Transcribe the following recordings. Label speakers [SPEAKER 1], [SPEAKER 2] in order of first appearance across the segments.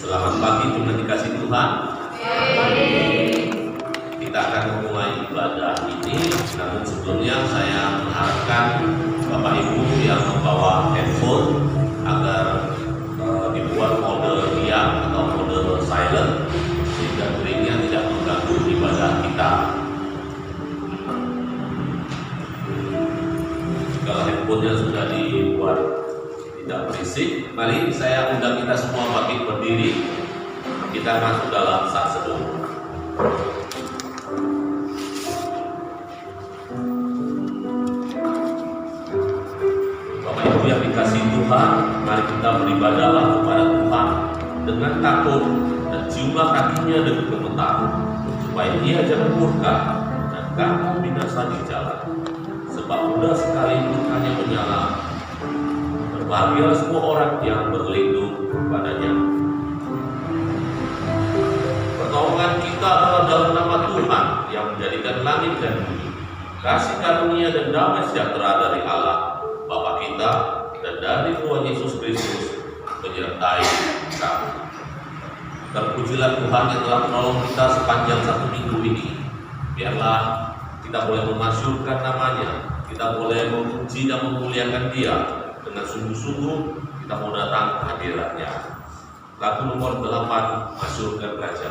[SPEAKER 1] Selamat pagi, Tuhan dikasih Tuhan. Kita akan memulai ibadah ini. Namun sebelumnya saya mengharapkan Bapak Ibu yang membawa handphone agar dibuat mode diam atau mode silent sehingga ringnya tidak mengganggu ibadah kita. Kalau handphonenya sudah dibuat tidak berisik, mari saya undang kita semua bangkit berdiri. Kita masuk dalam saat seduh. Bapak Ibu yang dikasih Tuhan, mari kita beribadahlah kepada Tuhan dengan takut dan ciumlah kakinya dengan gemetar, supaya Ia jangan murka dan kamu binasa di jalan. Sebab mudah sekali murkanya menyala. Berbahagialah semua orang yang berlindung kepadanya. Pertolongan kita adalah dalam nama Tuhan yang menjadikan langit dan bumi. Kasih karunia dan damai sejahtera dari Allah Bapa kita dan dari Tuhan Yesus Kristus menyertai kamu. Terpujilah Tuhan yang telah menolong kita sepanjang satu minggu ini. Biarlah kita boleh memasyurkan namanya, kita boleh memuji dan memuliakan Dia dengan sungguh-sungguh. Kita mau datang ke hadiratnya. Lagu nomor 8, Masyurkan Raja.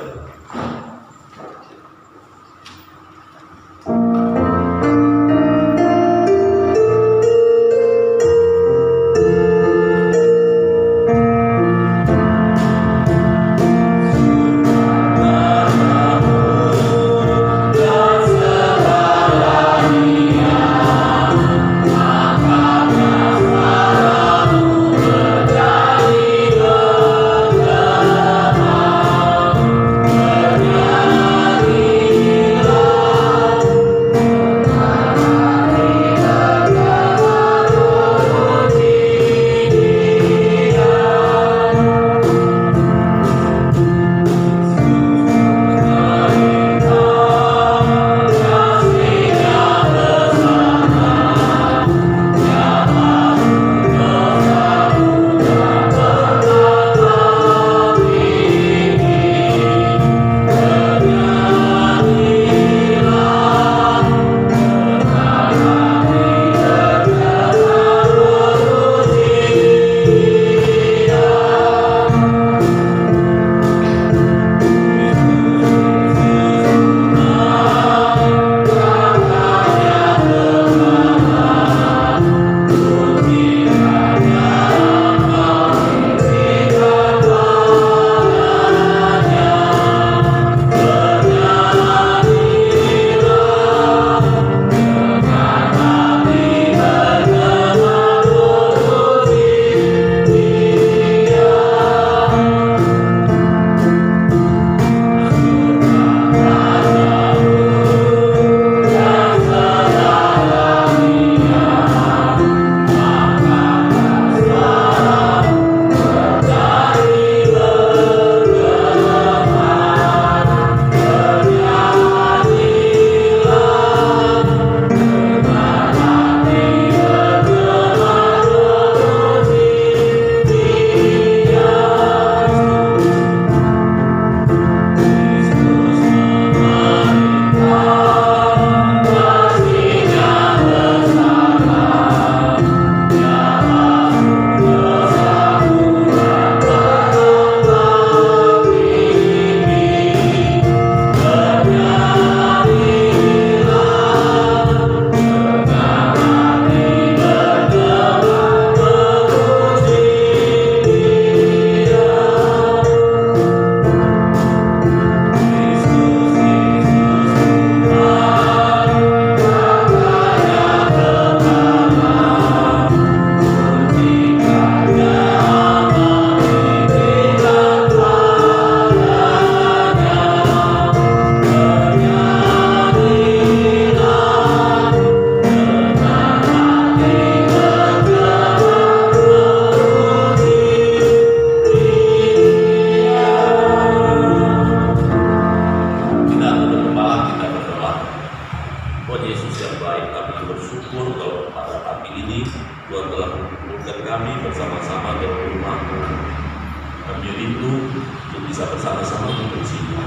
[SPEAKER 1] untuk bisa bersama-sama membencimu.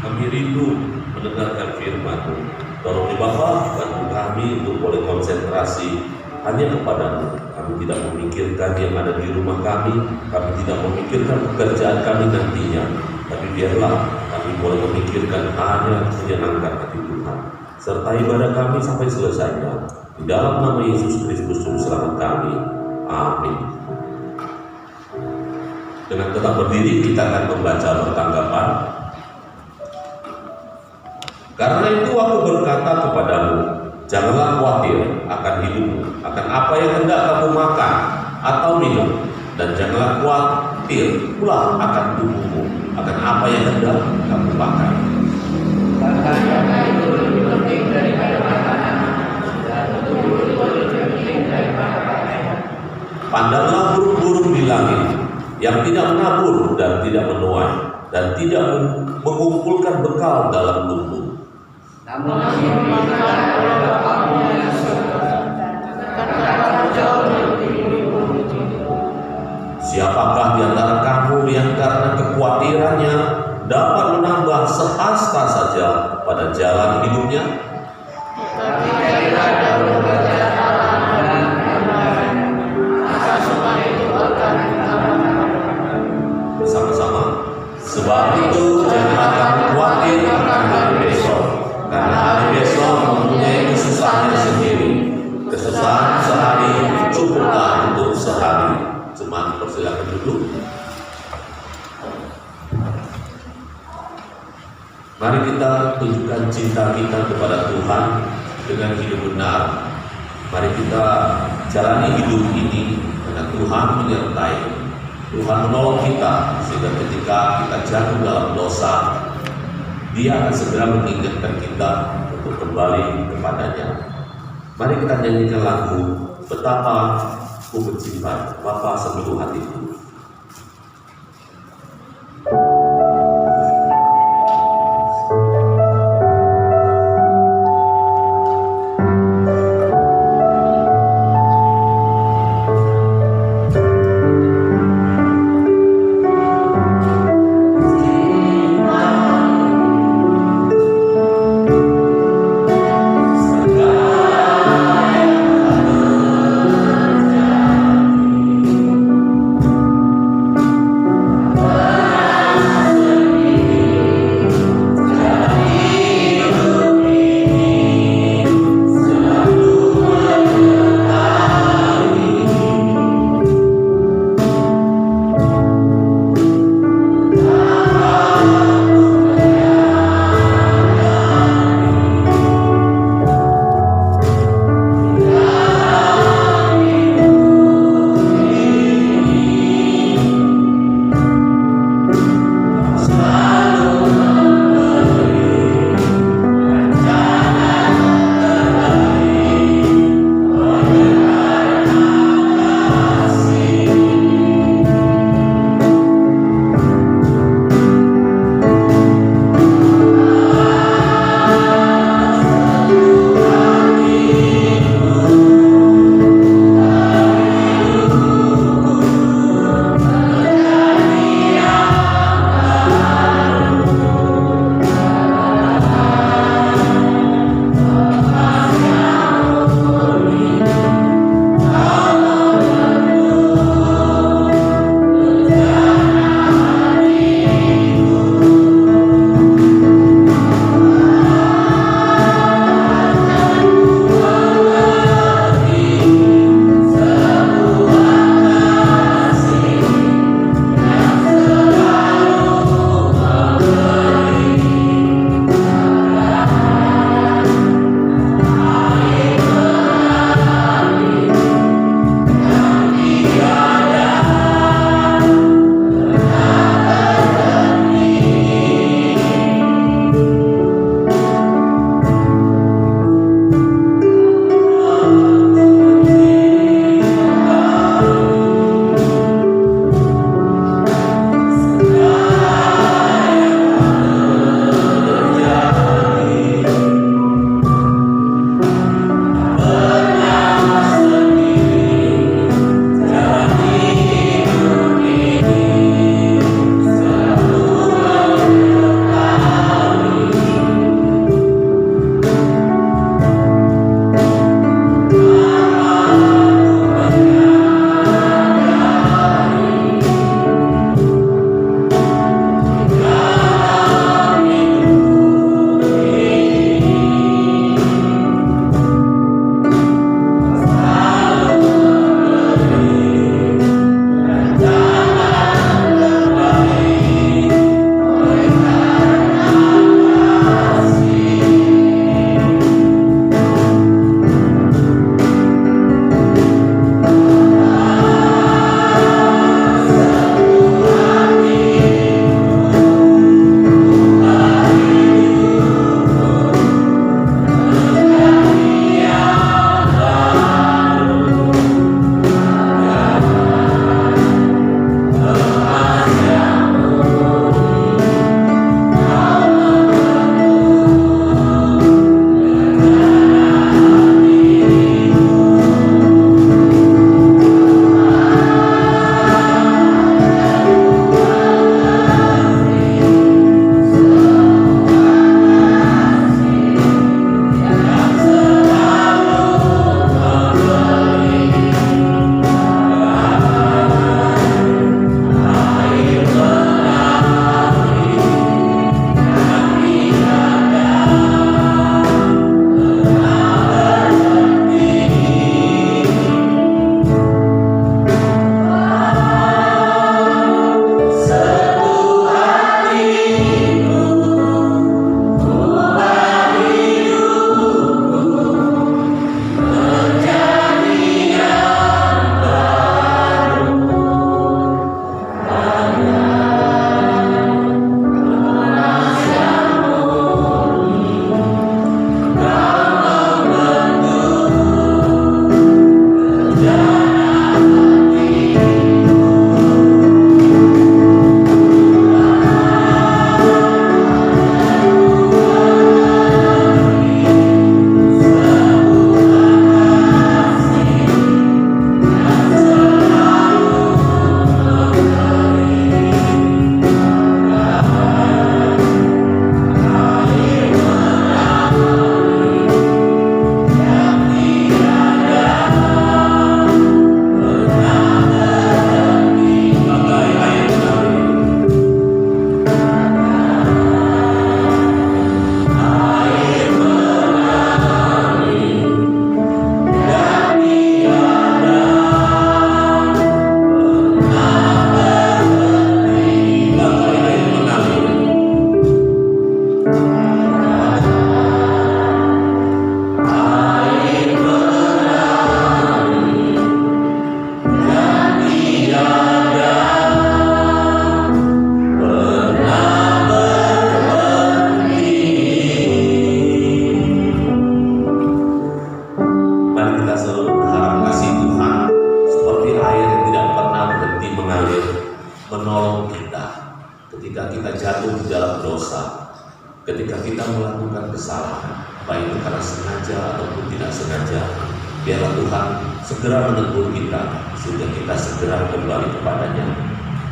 [SPEAKER 1] Kami rindu mendengarkan firman-Mu. Tolong Bapa, bantu kami untuk boleh konsentrasi hanya kepadamu. Kami tidak memikirkan yang ada di rumah kami tidak memikirkan pekerjaan kami nantinya, tapi biarlah kami boleh memikirkan hanya menyenangkan hati Tuhan. Serta ibadah kami sampai selesainya. Di dalam nama Yesus Kristus Juru Selamat kami. Amin. Dengan tetap berdiri kita akan membaca pertanggapan. Karena itu aku berkata kepadamu, janganlah khawatir akan hidupmu, akan apa yang hendak kamu makan atau minum, dan janganlah khawatir pula akan tubuhmu, akan apa yang hendak kamu pakai.
[SPEAKER 2] Karena itu lebih penting daripada makanan, dan tubuh lebih penting daripada pakaian.
[SPEAKER 1] Pandanglah burung-burung di langit, yang tidak menabur dan tidak menuai, dan tidak mengumpulkan bekal dalam lumbung.
[SPEAKER 2] Namun kamu makan oleh Bapa-Mu yang di surga, karena kamu jauh lebih buruk.
[SPEAKER 1] Siapakah di antara kamu yang karena kekhawatirannya dapat menambah sehasta saja pada jalan hidupnya?
[SPEAKER 2] Tapi carilah dahulu kerajaan Allah dan kebenarannya, maka semua itu akan ditambahkan.
[SPEAKER 1] Bersama-sama. Sebab itu janganlah kamu khawatir akan hari besok, karena hari besok mempunyai kesusahannya sendiri. Kesusahan sehari cukuplah untuk sehari. Jemaat persilakan duduk. Mari kita tunjukkan cinta kita kepada Tuhan dengan hidup benar. Mari kita jalani hidup ini karena Tuhan menyertai. Tuhan menolong kita sehingga ketika kita jatuh dalam dosa, Dia akan segera mengingatkan kita untuk kembali kepadanya. Mari kita nyanyikan lagu Betapa Ku Mencintai Bapa Seluruh Hatiku. menolong kita ketika kita jatuh di dalam dosa, ketika kita melakukan kesalahan, baik itu karena sengaja ataupun tidak sengaja. Biarlah Tuhan segera menegur kita sehingga kita segera kembali kepadanya.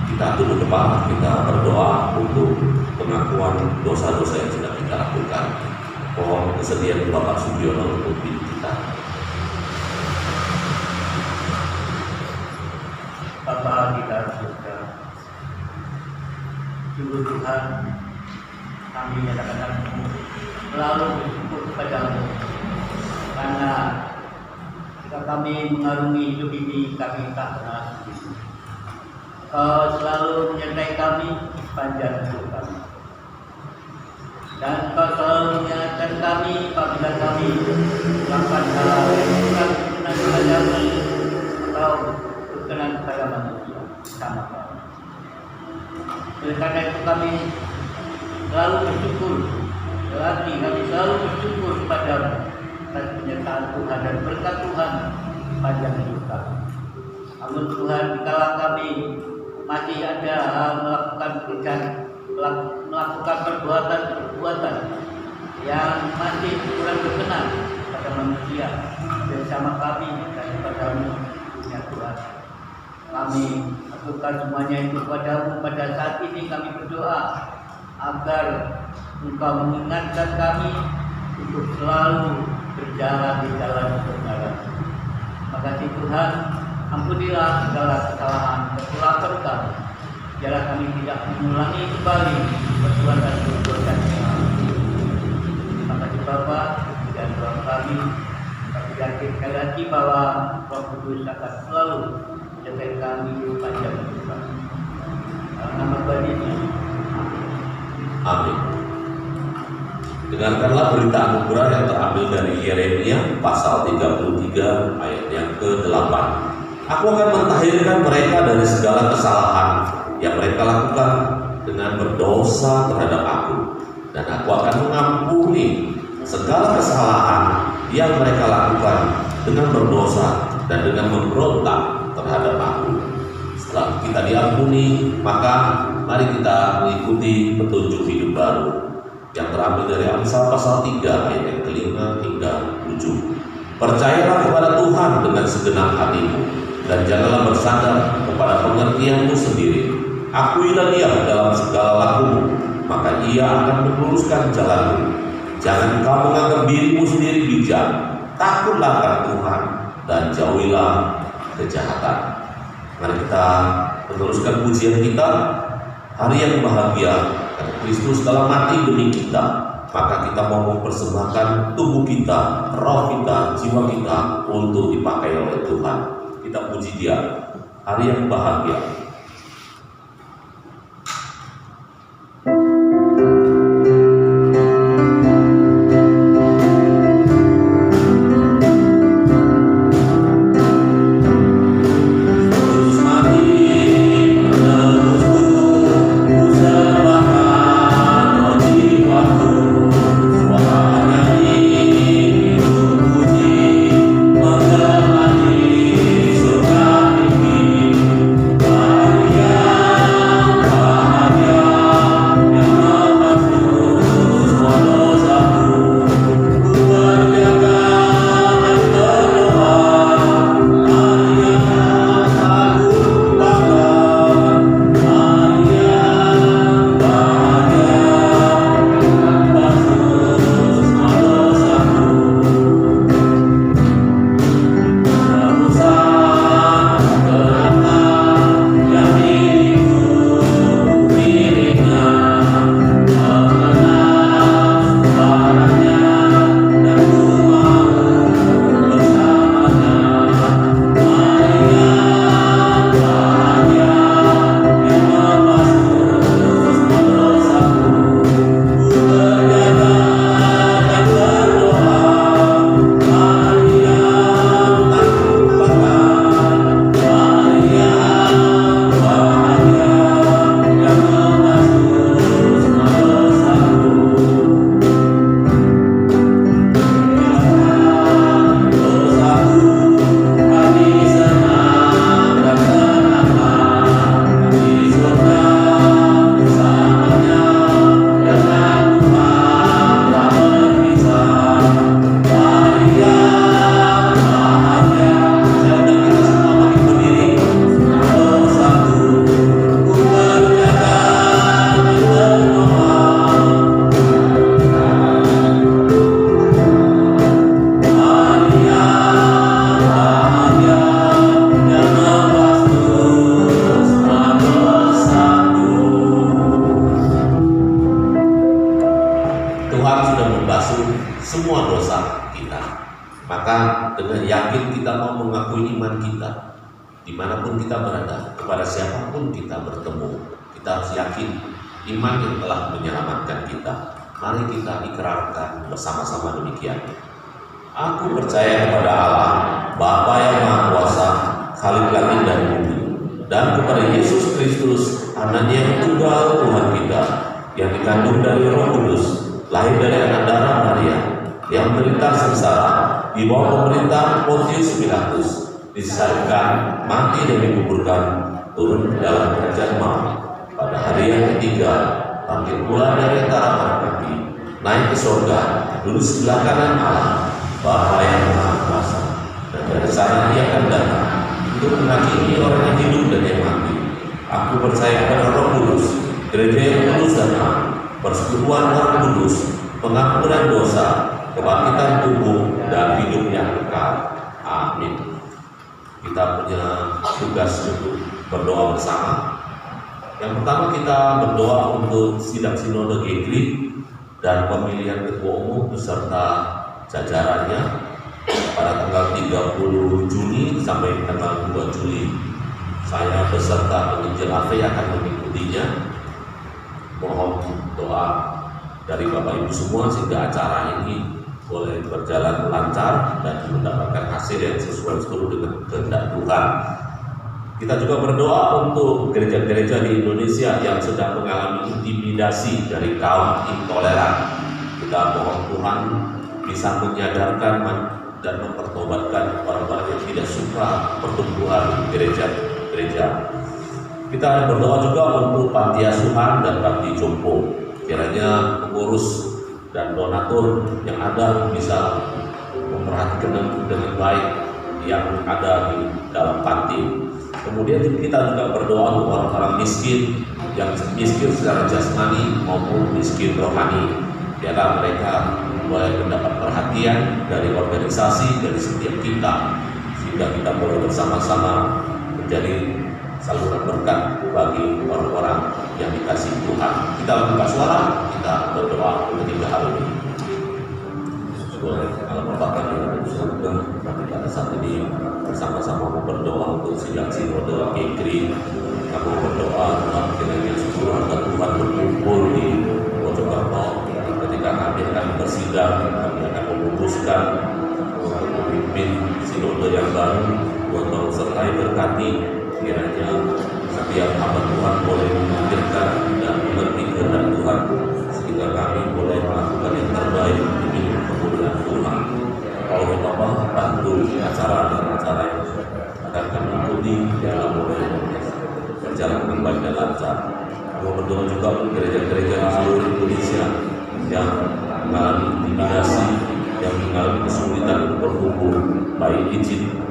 [SPEAKER 1] Kita tunduk kepala, kita berdoa untuk pengakuan dosa-dosa yang sudah kita lakukan. Mohon kesediaan Bapak Sugiono untuk pimpin kita.
[SPEAKER 2] Bapa kita surga, sungguh Tuhan, kami nyatakan selalu bersyukur kepadamu, karena jika kami mengarungi hidup ini, kami tak pernah sendiri. Kau selalu menyertai kami sepanjang hidup kami, dan Kau selalu mengingatkan kami apabila kami melakukan hal yang kurang berkenan kepadamu atau berkenan kepada manusia sama kami. Oleh karena itu kami selalu bersyukur, berarti kami selalu bersyukur kepadamu atas penyertaan Tuhan dan berkat Tuhan sepanjang hidup kami. Namun Tuhan, dikala kami masih ada melakukan perbuatan yang masih kurang berkenan pada manusia dan sama kami dan kepadamu, ya Tuhan, kami lakukan semuanya itu kepadamu. Pada saat ini kami berdoa agar Engkau mengingatkan kami untuk selalu berjalan di jalan kebenaran. Terima kasih Tuhan, ampunilah segala kesalahan dan kelakuan kami. Biarlah kami tidak mengulangi kembali perbuatan-perbuatan yang lalu. Terima kasih Bapa, dan doa kami. Kami yakin sekali lagi bahwa Roh Kudus akan selalu menjaga kami sepanjang hidup kami. Dalam nama Tuhan Yesus.
[SPEAKER 1] Amin. Dengarkanlah berita anugerah yang terambil dari Yeremia pasal 33 ayat yang ke-8. Aku akan mentahirkan mereka dari segala kesalahan yang mereka lakukan dengan berdosa terhadap aku, dan aku akan mengampuni segala kesalahan yang mereka lakukan dengan berdosa dan dengan memberontak terhadap aku. Setelah kita diampuni, maka mari kita mengikuti petunjuk hidup baru yang terambil dari Amsal pasal 3 ayat yang ke-5 hingga 7. Percayalah kepada Tuhan dengan segenap hatimu, dan janganlah bersandar kepada pengertianmu sendiri. Akuilah Dia dalam segala lakumu, maka Ia akan meluruskan jalanmu. Jangan kau menganggap dirimu sendiri bijak. Takutlah akan Tuhan dan jauhilah kejahatan. Mari kita meneruskan pujian kita. Hari yang bahagia, karena Kristus telah mati demi kita, maka kita mau mempersembahkan tubuh kita, roh kita, jiwa kita untuk dipakai oleh Tuhan. Kita puji Dia. Hari yang bahagia.
[SPEAKER 3] Bye.
[SPEAKER 1] mengakui iman kita dimanapun kita berada, kepada siapapun kita bertemu. Kita harus yakin iman yang telah menyelamatkan kita. Mari kita ikrarkan bersama-sama demikian. Aku percaya kepada Allah, Bapa yang Maha Kuasa, Khalik langit dan bumi, dan kepada Yesus Kristus, Anaknya yang tunggal Tuhan kita, yang dikandung dari Roh Kudus, lahir dari anak darah Maria, yang menderita sengsara di bawah pemerintahan Pontius Pilatus, disalibkan, mati dan dikuburkan, turun ke dalam kerajaan maut. Pada hari yang ketiga, bangkit pula dari antara para mati, naik ke surga, duduk sebelah kanan Allah, Bapa yang Maha Kuasa, dan dari sana Ia akan datang untuk menghakimi orang yang hidup dan yang mati. Aku percaya pada Roh Kudus, gereja yang kudus dan am, persekutuan orang kudus, pengampunan dosa, kebangkitan tubuh, dan hidup yang kekal. Amin. Kita punya tugas untuk berdoa bersama. Yang pertama, kita berdoa untuk sidang sinode GKRI dan pemilihan ketua umum beserta jajarannya pada tanggal 30 Juni sampai tanggal 2 Juli. Saya beserta penginjil AV akan mengikutinya. Mohon doa dari Bapak Ibu semua sehingga acara ini boleh berjalan lancar dan mendapatkan hasil yang sesuai dengan kehendak Tuhan. Kita juga berdoa untuk gereja-gereja di Indonesia yang sedang mengalami intimidasi dari kaum intoleran. Kita mohon Tuhan bisa menyadarkan dan mempertobatkan orang-orang yang tidak suka pertumbuhan gereja-gereja. Kita berdoa juga untuk panti asuhan dan panti jompo. Kiranya pengurus dan donatur yang ada bisa memperhatikan dengan baik yang ada di dalam panti. Kemudian kita juga berdoa untuk orang-orang miskin, yang miskin secara jasmani maupun miskin rohani. Biarlah mereka boleh mendapat perhatian dari organisasi, dari setiap kita, sehingga kita boleh bersama-sama menjadi saluran berkat bagi orang-orang yang dikasihi Tuhan. Kita buka suara, kita berdoa ketiga hal ini. Kalau Bapak kami yang di surga, kami pada saat ini bersama-sama mau berdoa untuk sidang sinode GKRI. Kami berdoa Tuhan kiranya seluruh hamba Tuhan berkumpul di Mojokerto. Ketika kami akan bersidang, kami akan memutuskan untuk memimpin sinode yang baru. Tuhan sertai berkati, kiranya setiap hamba Tuhan boleh memikirkan dan mengerti kehendak Tuhan, sehingga kami boleh melakukan yang terbaik demi kemuliaan Tuhan. Kalau Bapak bantu acara yang akan kami ikuti dalam boleh berjalan dengan baik dan lancar. Kami berdoa juga untuk gereja-gereja di seluruh Indonesia yang mengalami intimidasi, yang mengalami kesulitan untuk berkumpul, baik izin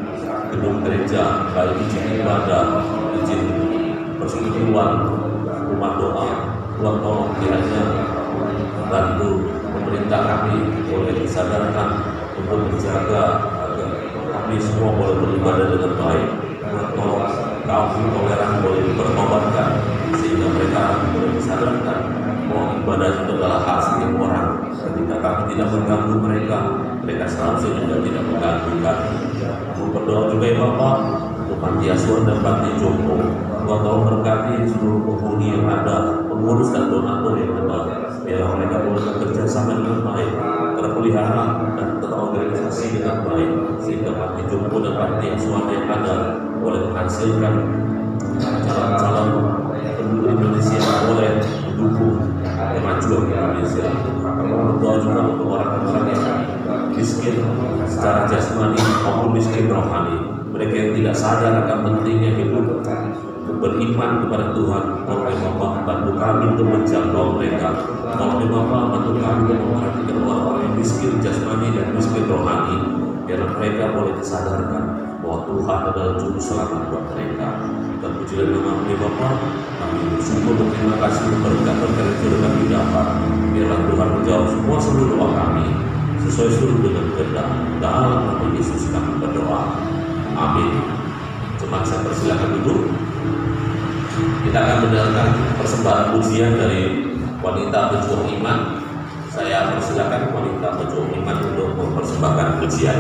[SPEAKER 1] gedung gereja, baik izin ibadah, izin persekutuan, rumah doa. Tuhan tolong kiranya bantu pemerintah kami boleh disadarkan untuk menjaga agar kami semua boleh beribadah dengan baik. Tuhan tolong kaum intoleran boleh dipertobatkan sehingga mereka boleh disadarkan bahwa ibadah itu adalah hak setiap orang. Ketika kami tidak mengganggu mereka, mereka seharusnya juga tidak mengganggu kami. Aku berdoa juga ya Bapak untuk panti asuhan dan panti jompo. Tuhan tolong berkati seluruh penghuni yang ada, pengurus dan donatur yang ada, biar mereka boleh bekerja sama dengan baik, terpelihara dan terorganisasi dengan baik, sehingga panti jompo dan panti asuhan yang ada boleh menghasilkan calon-calon penduduk Indonesia yang boleh mendukung kemajuan Indonesia. Kami berdoa juga untuk orang-orang yang miskin secara jasmani maupun miskin rohani, mereka yang tidak sadar akan pentingnya hidup beriman kepada Tuhan. Tolong Bapak bantu kami untuk menjangkau mereka. Tolong Bapak bantu kami untuk memperhatikan orang-orang yang miskin jasmani dan miskin rohani, biar mereka boleh disadarkan bahwa Tuhan adalah juru selamat buat mereka. Dan pujilah nama Bapak, kami bersyukur dan terima kasih untuk berkat-berkat yang sudah kami dapat. Biarlah Tuhan menjawab semua seluruh doa kami sesuai seluruh dengan kehendak. Dalam nama Yesus kami berdoa. Amin. Jemaat saya persilakan duduk. Kita akan mendengarkan persembahan pujian dari wanita pejuang iman. Saya persilakan wanita pejuang iman untuk mempersembahkan pujian.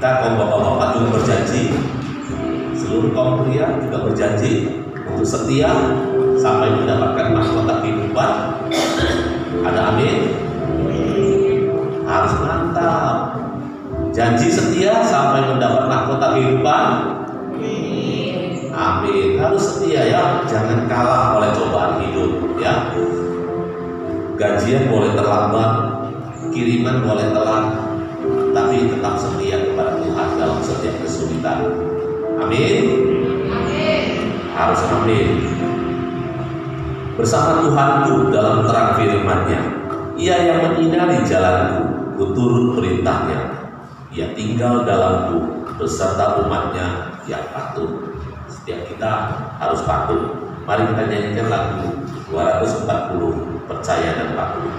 [SPEAKER 1] Kita kaum bapak-bapak juga berjanji, seluruh kaum pria juga berjanji untuk setia sampai mendapatkan mahkota kehidupan. Ada amin? Harus mantap. Janji setia sampai mendapat mahkota kehidupan. Amin. Harus setia ya, jangan kalah oleh cobaan hidup ya. Gajian boleh terlambat, kiriman boleh telat, tapi tetap setia kepada Tuhan dalam setiap kesulitan. Amin. Harus amin. Bersama Tuhanku dalam terang firman-Nya, Ia yang menyinari jalanku, ku turut perintah-Nya. Ia tinggal dalamku beserta umat-Nya yang patuh. Setiap kita harus patuh. Mari kita nyanyikan lagu 240, Percaya dan Patuh.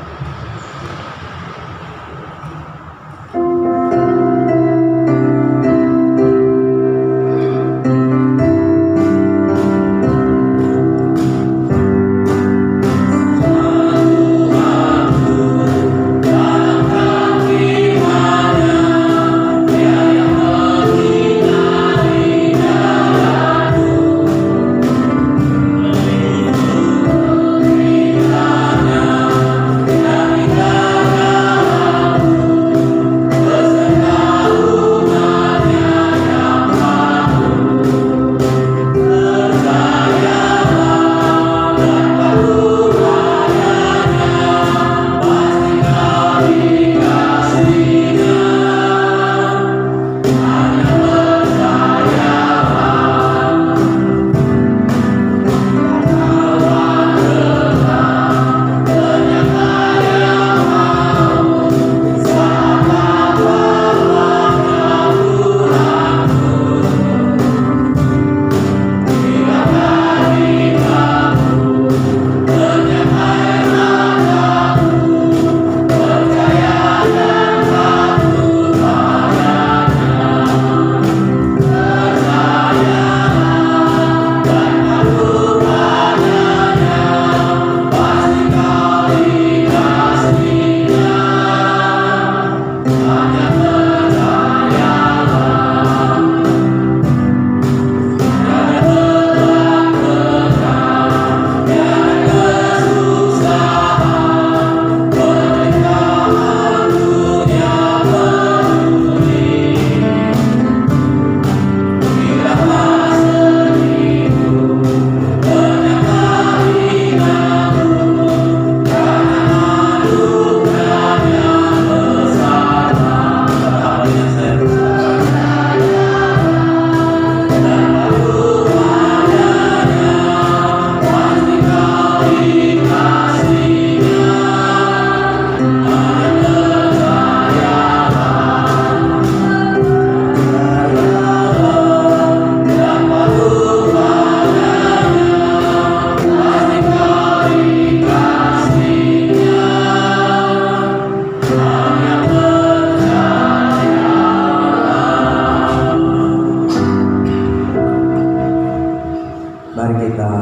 [SPEAKER 3] Mari kita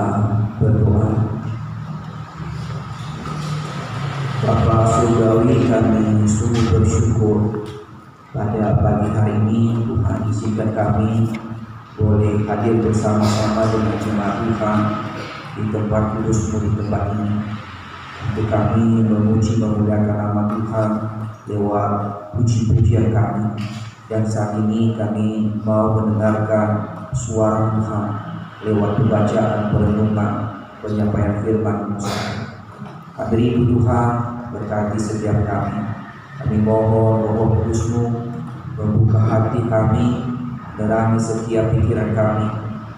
[SPEAKER 3] berdoa. Bapa surgawi, kami sungguh bersyukur pada pagi hari ini Tuhan izinkan kami boleh hadir bersama-sama dengan jemaat Tuhan di tempat kudus-Mu di tempat ini, untuk kami memuji memuliakan nama Tuhan lewat puji-pujian kami. Dan saat ini kami mau mendengarkan suara Tuhan lewat pembacaan, perenungan, penyampaian firman Tuhan. Beri Tuhan, berkati setiap kami. Kami mohon Roh Kudus-Mu membuka hati kami, menerangi setiap pikiran kami,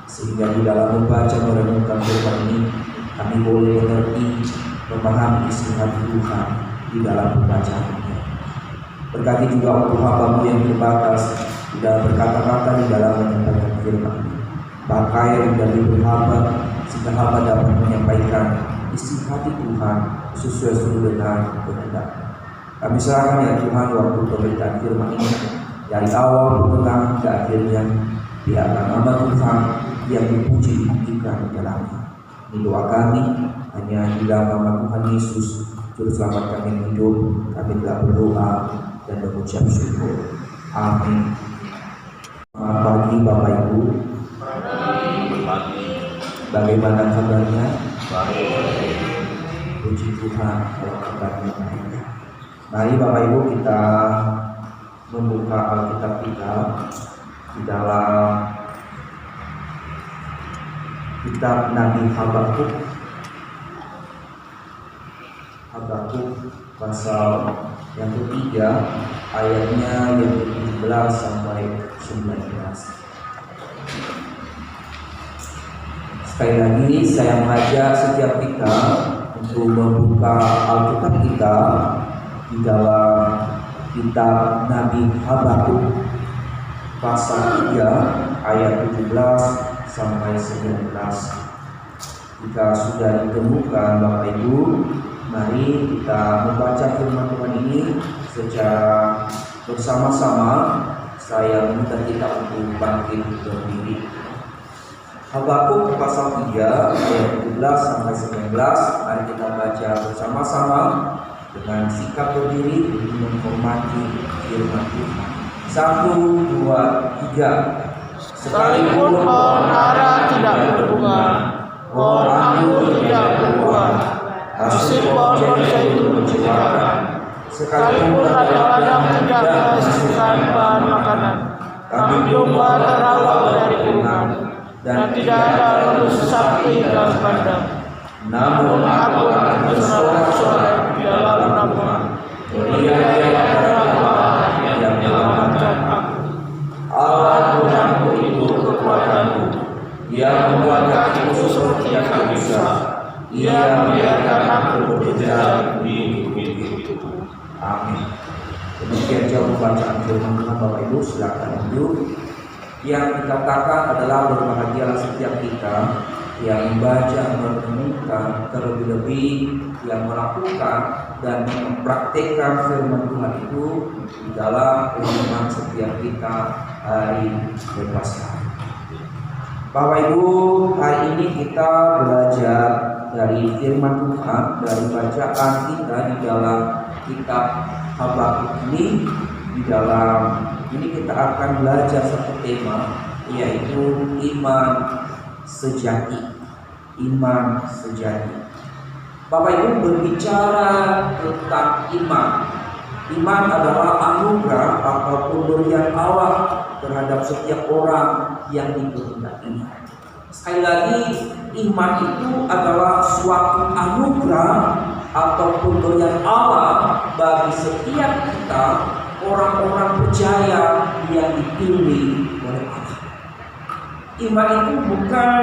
[SPEAKER 3] sehingga di dalam membaca merenungkan firman ini kami boleh mengerti, memahami isi hati Tuhan di dalam pembacaannya. Berkati juga untuk hamba-Mu yang terbatas di dalam berkata-kata, di dalam menyampaikan firman. Pakai dari hamba sehingga hamba dapat menyampaikan isi hati Tuhan sesuai dengan kehendak. Kami serahkan ya Tuhan waktu pemberitaan firman ini dari awal pertengahan ke akhirnya, biarlah nama Tuhan yang dipuji ditinggikan di dalamnya. Ini doa kami hanya di dalam nama Tuhan Yesus Juru Selamat kami hidup. Kami telah berdoa dan mengucap syukur. Amin. pagi Bapak Ibu.
[SPEAKER 1] Pagi.
[SPEAKER 3] Bagaimana kabarnya?
[SPEAKER 1] Baik.
[SPEAKER 3] Puji Tuhan kalau kabarnya baik. Mari Bapak Ibu kita membuka Alkitab kita di dalam kitab Nabi Habakuk. Habakuk pasal yang ketiga, ayatnya yang ke-17 sampai 19. Sekali lagi saya mengajak setiap kita untuk membuka Alkitab kita di dalam kitab Nabi Habakuk pasal 3 ayat 17 sampai 19. Jika sudah ditemukan Bapak Ibu, mari kita membaca firman Tuhan ini secara bersama-sama. Saya minta kita untuk bangkit berdiri. Habakuk pasal 3 ayat 17 sampai 19. Mari kita baca bersama-sama dengan sikap berdiri untuk menghormati firman Tuhan. 1, 2, 3.
[SPEAKER 4] Sekalipun pohon ara tidak berbunga, pohon anggur tidak berbuah, hasil pohon zaitun mencekakkan, sekalipun ladang-ladang tidak menghasilkan bahan makanan, kambing domba terawal dari kurungan, dan tidak ada lulus sapi dalam kandang. Namun aku akan bersorak-sorai di dalam nama Dia adalah Allah yang menyelamatkan aku. Allah Tuhanku itu kekuatanku. Dia membuat kakiku seperti yang bisa. Ia membiarkan aku berjalan di bukit itu.
[SPEAKER 3] Amin. Demikian jauh bacaan firman Tuhan Bapak Ibu, silakan duduk. Yang dikatakan adalah berbahagialah setiap kita yang membaca, merenungkan, terlebih-lebih yang melakukan dan mempraktikkan firman Tuhan itu di dalam kehidupan setiap kita hari lepas hari. Bapak Ibu, hari ini kita belajar dari firman Tuhan, dari bacaan kita di dalam kitab Habakuk ini. Di dalam ini kita akan belajar satu tema, yaitu iman sejati. Iman sejati. Bapak Ibu, berbicara tentang iman. Iman adalah anugerah atau pemberian Allah terhadap setiap orang yang dikehendakinya. Sekali lagi, iman itu adalah suatu anugerah atau pemberian Allah bagi setiap kita, orang-orang percaya yang dipilih oleh Allah. Iman itu bukan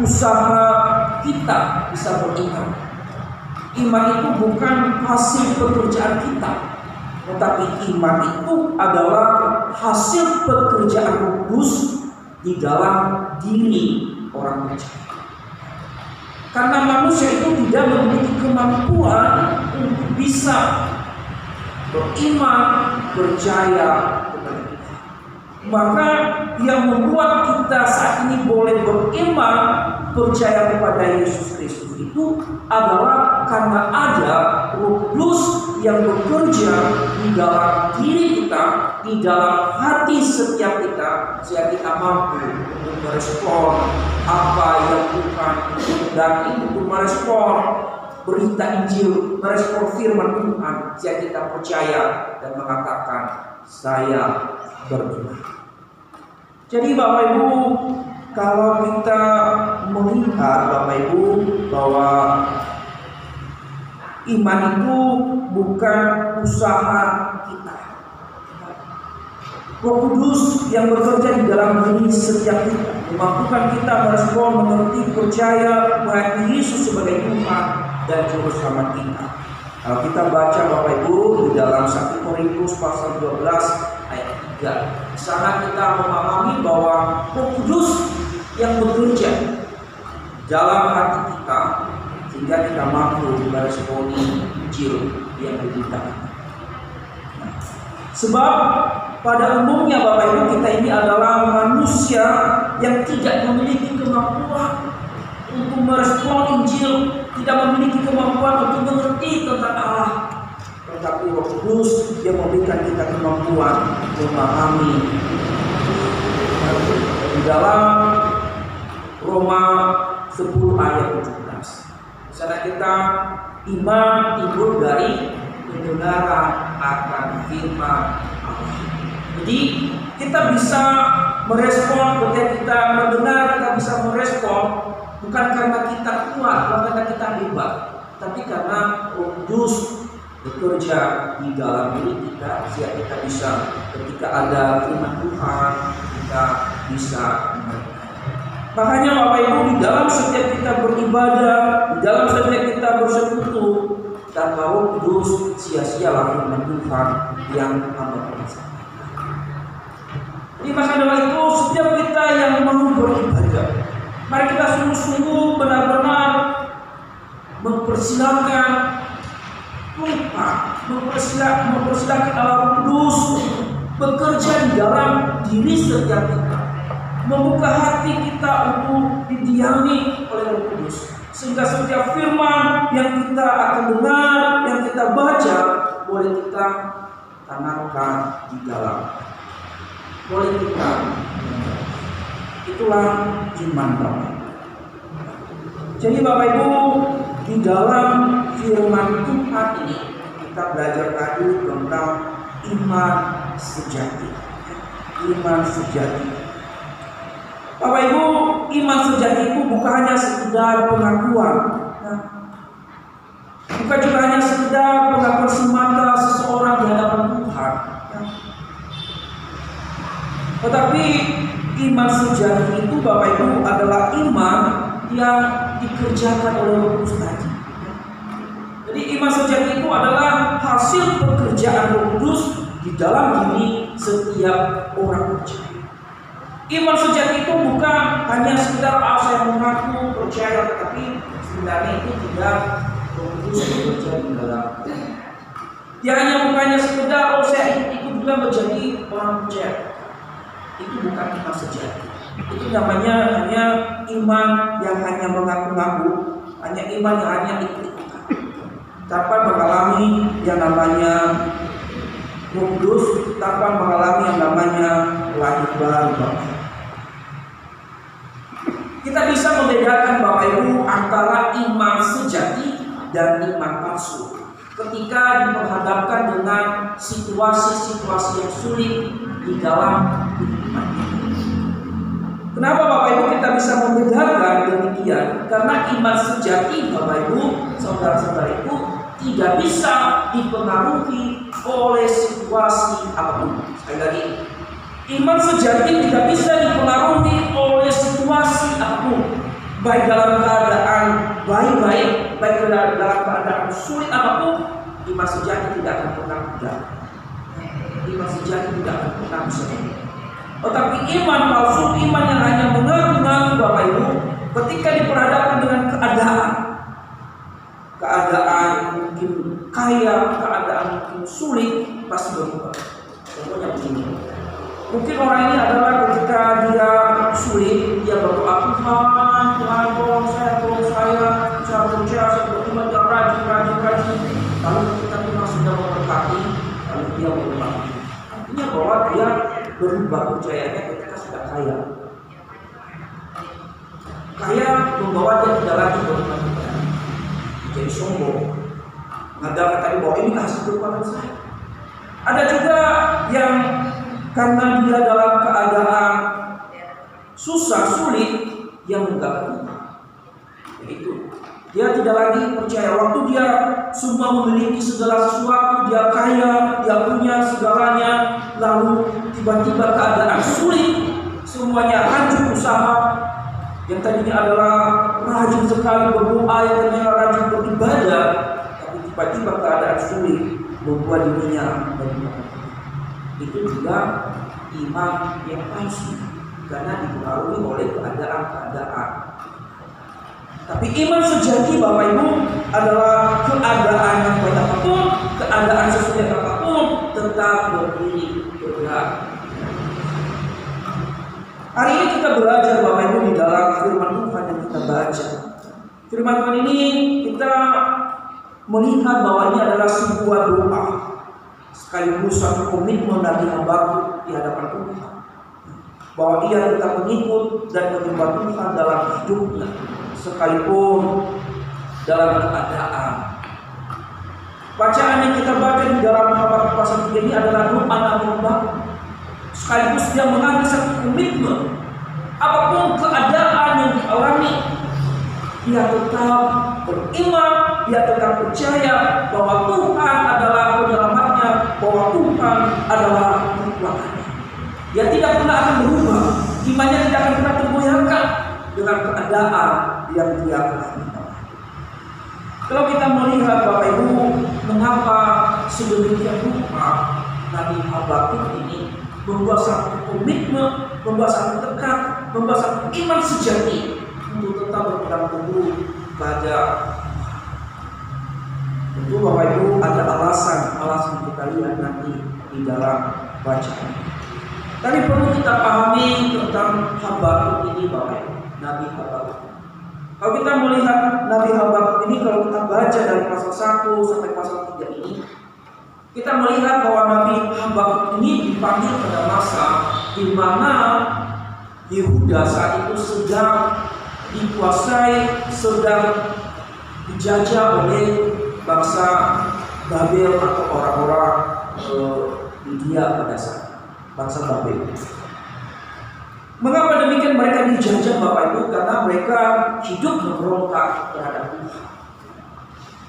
[SPEAKER 3] usaha kita bisa beriman. Iman itu bukan hasil pekerjaan kita, tetapi iman itu adalah hasil pekerjaan kudus di dalam diri orang percaya. Karena manusia itu tidak memiliki kemampuan untuk bisa beriman, percaya kepada Tuhan. Maka yang membuat kita saat ini boleh beriman, percaya kepada Yesus Kristus itu adalah karena ada Roh Kudus yang bekerja di dalam diri kita, di dalam hati setiap kita, sehingga kita mampu untuk merespon apa yang Tuhan kehendaki, untuk merespon berita Injil, merespon firman Tuhan, sehingga kita percaya dan mengatakan saya beriman. Jadi Bapak Ibu, kalau kita melihat Bapak Ibu bahwa iman itu bukan usaha kita. Roh Kudus yang bekerja di dalam diri setiap kita memampukan kita merespon, mengerti, percaya, mengakui Yesus sebagai Tuhan dan Juru Selamat kita. Kalau kita baca Bapak Ibu di dalam 1 Korintus pasal 12 ayat 3, di sana kita memahami bahwa Roh Kudus yang bekerja dalam hati kita sehingga kita mampu meresponi Injil yang diberitakan. Sebab pada umumnya Bapak Ibu, kita ini adalah manusia yang tidak memiliki kemampuan untuk merespon Injil, tidak memiliki kemampuan untuk mengerti tentang Allah. Tetapi Roh Kudus yang memberikan kita kemampuan memahami Di dalam Roma 10 ayat 17. Di sana kita iman timbul dari pendengaran akan firman Allah. Jadi kita bisa merespon ketika kita mendengar, kita bisa merespon bukan karena kita kuat, bukan karena kita hebat, tapi karena Roh Kudus bekerja di dalam diri kita, sehingga kita bisa ketika ada firman Tuhan kita bisa mengerti. Makanya Bapak Ibu, di dalam setiap kita beribadah, di dalam setiap kita bersekutu, tanpa Roh Kudus sia-sialah firman Tuhan yang hamba kita. Jadi maka dari itu setiap kita yang mau beribadah, mari kita sungguh-sungguh benar-benar mempersilahkan Tuhan, mempersilahkan Allah Kudus bekerja di dalam diri setiap kita, membuka hati kita untuk didiami oleh Roh Kudus, sehingga setiap firman yang kita akan dengar, yang kita baca, boleh kita tanamkan di dalam, boleh kita. Itulah iman Bapak. Jadi Bapak Ibu, di dalam firman Tuhan ini kita belajar tadi tentang iman sejati. Iman sejati. Bapak Ibu, iman sejati itu bukan hanya sekedar pengakuan, bukan juga hanya sekedar pengakuan semata seseorang di hadapan Tuhan, tetapi iman sejati itu Bapak Ibu adalah iman yang dikerjakan oleh Roh Kudus tadi. Jadi iman sejati itu adalah hasil pekerjaan Roh Kudus di dalam diri setiap orang percaya. Iman sejati itu bukan hanya sekedar saya mengaku percaya, tetapi sebenarnya itu tidak Roh Kudus bekerja di dalam. Dia hanya bukannya sekedar saya ikut juga menjadi orang percaya. Itu bukan iman sejati. Itu namanya hanya iman yang hanya mengaku-ngaku, hanya iman yang hanya ikut-ikutan, tanpa mengalami yang namanya Roh Kudus, tanpa mengalami yang namanya lahir baru. Kita bisa membedakan Bapak Ibu antara iman sejati dan iman palsu ketika diperhadapkan dengan situasi-situasi yang sulit di dalam kehidupan kita. Kenapa Bapak Ibu kita bisa membedakan demikian? Karena iman sejati Bapak Ibu, saudara-saudara itu tidak bisa dipengaruhi oleh situasi apapun. Sekali lagi, iman sejati tidak bisa dipengaruhi oleh situasi apapun, baik dalam keadaan baik-baik, baik dalam keadaan sulit apapun. Iman sejati tidak akan pernah mudah. Iman sejati tidak akan pernah bisa. Tetapi iman palsu, iman yang hanya mengaku-ngaku Bapak Ibu, ketika diperhadapkan dengan keadaan mungkin kaya, keadaan mungkin sulit, pasti berubah. Contohnya begini. Mungkin orang ini adalah ketika dia sulit, dia berdoa, Tuhan tolong saya, saya percaya, saya beriman, dia rajin. Lalu ketika Tuhan sudah memberkati, lalu dia berubah. Artinya bahwa dia berubah percayanya ketika sudah kaya. Kaya membawa dia tidak lagi beriman kepada, jadi sombong, mengatakan tadi bahwa ini hasil kekuatan saya. Ada juga yang karena dia dalam keadaan susah, sulit, yang mengganggu. Itu dia tidak lagi percaya. Waktu dia semua memiliki segala sesuatu, dia kaya, dia punya segalanya, lalu tiba-tiba keadaan sulit, semuanya hancur usaha. Yang tadinya adalah rajin sekali berdoa, yang tadinya rajin beribadah, tapi tiba-tiba keadaan sulit membuat dirinya beribadah. Itu juga iman yang palsu karena dipengaruhi oleh keadaan-keadaan. Tapi iman sejati Bapak Ibu adalah keadaan yang baik apapun, keadaan sesuai apapun, tetap berdiri tegak. Hari ini kita belajar Bapak Ibu di dalam firman Tuhan yang kita baca. Firman Tuhan ini kita melihat bahwa ini adalah sebuah doa, sekaligus satu komitmen dari hamba di hadapan Tuhan. bahwa ia tetap mengikut dan menyembah Tuhan dalam hidupnya, sekalipun dalam keadaan. Bacaan yang kita baca di dalam Habakuk pasal 3 ini adalah doa Nabi Habakuk. Sekaligus dia mengambil satu komitmen, apapun keadaan yang dialami, dia tetap beriman, dia tetap percaya bahwa Tuhan adalah penyelamatnya, bahwa Tuhan adalah kekuatannya. Dia tidak pernah akan berubah, imannya tidak akan pernah tergoyahkan dengan keadaan yang dia alami. Kalau kita melihat Bapak Ibu, mengapa sedemikian rupa Nabi Habakuk ini membuat satu komitmen, membuat satu tekad, membuat satu iman sejati untuk tetap berpegang teguh pada. Tentu Bapak Ibu ada alasan kita lihat nanti di dalam bacaan. Tapi perlu kita pahami tentang Habakuk ini Bapak Ibu, Nabi Habakuk. Kalau kita melihat Nabi Habakuk ini, kalau kita baca dari pasal 1 sampai pasal 3 ini, kita melihat bahwa Nabi Habakuk ini dipanggil pada masa di mana Yehuda saat itu sedang dikuasai, sedang dijajah oleh bangsa Babel atau orang-orang India pada saat bangsa Babel. Mengapa demikian mereka dijajah Bapak Ibu? Karena mereka hidup memberontak terhadap Tuhan.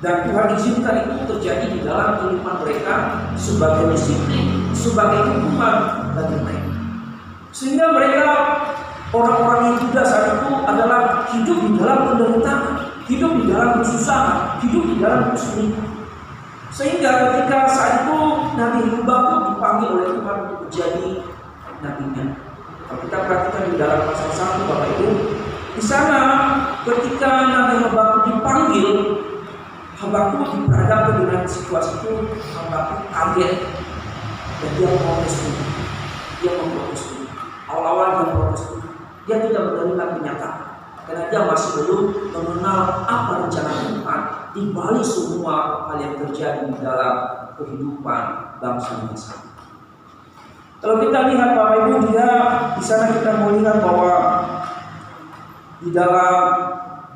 [SPEAKER 3] Dan Tuhan izinkan itu terjadi di dalam kehidupan mereka sebagai disiplin, sebagai hukuman bagi mereka. Sehingga mereka, orang-orang Yehuda saat itu adalah hidup di dalam penderitaan, hidup di dalam kesusahan, hidup di dalam kesulitan. Sehingga ketika saat itu Nabi Habakuk dipanggil oleh Tuhan untuk menjadi nabinya. Kalau kita perhatikan di dalam pasal 1 Bapak Ibu, di sana ketika Nabi Habakuk dipanggil, Habakuk diperhadapkan dengan situasi itu, Habakuk kaget dan dia protes dulu. Dia memprotes dulu. Awal-awal dia protes dulu. Dia tidak menerima kenyataan karena dia masih belum mengenal apa rencana Tuhan di balik semua hal yang terjadi di dalam kehidupan bangsa-bangsa. Kalau kita lihat Bapak Ibu, dia di sana kita melihat bahwa di dalam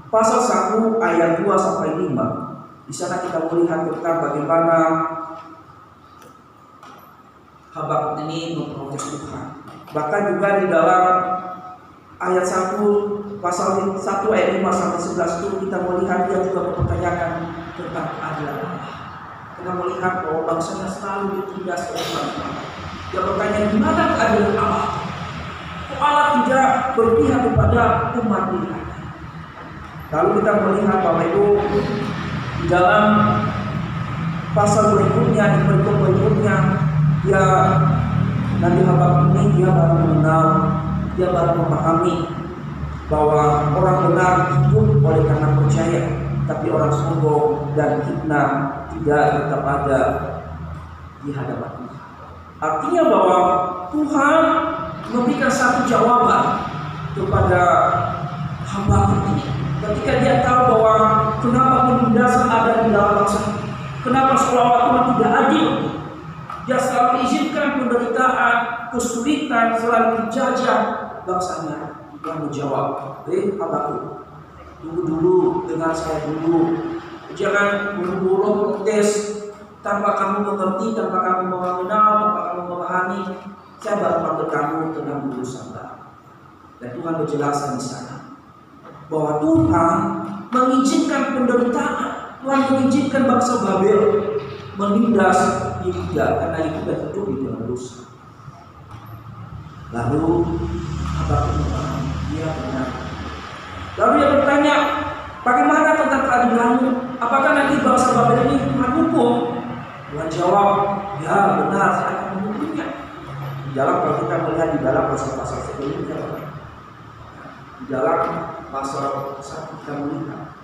[SPEAKER 3] pasal 1 ayat 2 sampai 5, di sana kita melihat tentang bagaimana Habakuk ini memprotes Tuhan. Bahkan juga di dalam ayat 1 pasal 1 ayat 5 sampai 11 itu kita melihat dia juga mempertanyakan tentang keadilan Allah. Kita melihat bahwa bangsanya selalu ditindas oleh Tuhan. Dia bertanya, di mana keadilan Allah? Kok Allah tidak berpihak kepada umat dia? Lalu kita melihat Bapak Ibu di dalam pasal berikutnya, di perikop berikutnya, dia Nabi Habakuk ini dia baru mengenal, dia baru memahami bahwa orang benar hidup oleh karena percaya, tapi orang sombong dan fitnah tidak tetap ada di hadapan Tuhan. Artinya bahwa Tuhan memberikan satu jawaban kepada Habakuk ini. Ketika dia tahu bahwa kenapa penindasan ada di dalam bangsa, kenapa seolah-olah Tuhan tidak adil, dia selalu izinkan penderitaan, kesulitan, selalu dijajah bangsanya. Tuhan menjawab, Habakuk, tunggu dulu, dengar saya dulu, jangan buru-buru protes. Tanpa kamu mengerti, tanpa kamu mengenal, tanpa kamu memahami, saya baru panggil kamu tenang dulu sabar. Dan Tuhan berjelasan di sana bahwa Tuhan mengizinkan penderitaan, Tuhan mengizinkan bangsa Babel menindas Yehuda karena Yehuda hidup di dalam dosa. Lalu Habakuk memahami, dia benar. Lalu dia bertanya, bagaimana tentang keadilanmu? Apakah nanti bangsa Babel ini Tuhan hukum? Tuhan jawab, ya benar, saya akan menghukumnya. Di dalam, kalau kita melihat di dalam pasal-pasal sebelumnya, di dalam pasal 1 kita melihat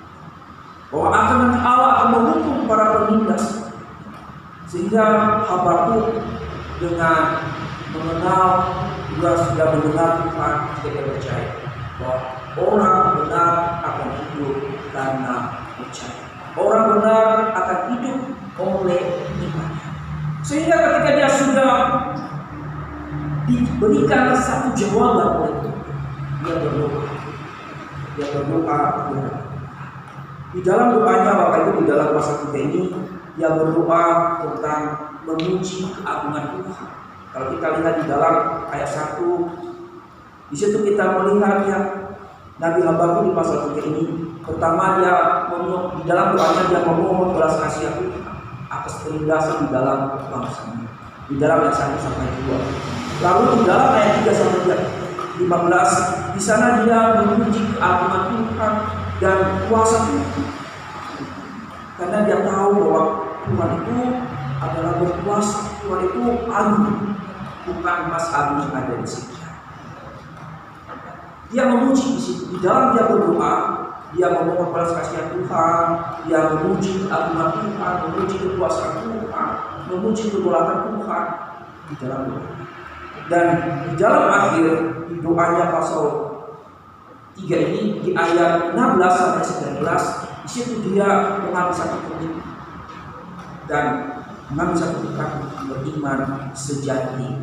[SPEAKER 3] bahwa nanti Allah akan menghukum para penindas. Sehingga Habakuk dengan mengenal juga sudah mendengar Tuhan, kita percaya bahwa orang benar akan hidup karena percaya. Orang benar akan hidup oleh iman. Sehingga ketika dia sudah diberikan satu jawaban oleh Tuhan. Dia berdoa. Di dalam doanya Bapak Ibu, di dalam pasal 3 ini dia berdoa tentang memuji keagungan Tuhan. Kalau kita lihat di dalam ayat 1, di situ kita melihat ya Nabi Habakuk di pasal 3 ini, pertama dia di dalam doanya dia memohon belas kasihan Tuhan atas penindasan di dalam bangsanya. Di dalam ayat 1 sampai 2. Lalu di dalam ayat 3 sampai 15, di sana dia memuji keagungan Tuhan dan kuasa Tuhan. Karena dia tahu bahwa Tuhan itu adalah berkuasa, Tuhan itu agung, bukan Mas Agung yang ada di sini. Dia memuji di situ. Di dalam dia berdoa, dia memohon belas kasihan Tuhan, dia memuji keagungan Tuhan, memuji kekuasaan Tuhan, memuji kedaulatan Tuhan di dalam doa. Dan di dalam akhir di doanya pasal 3 ini di ayat 16 sampai 19, di situ dia mengambil satu komitmen dan mengambil satu tekad beriman sejati.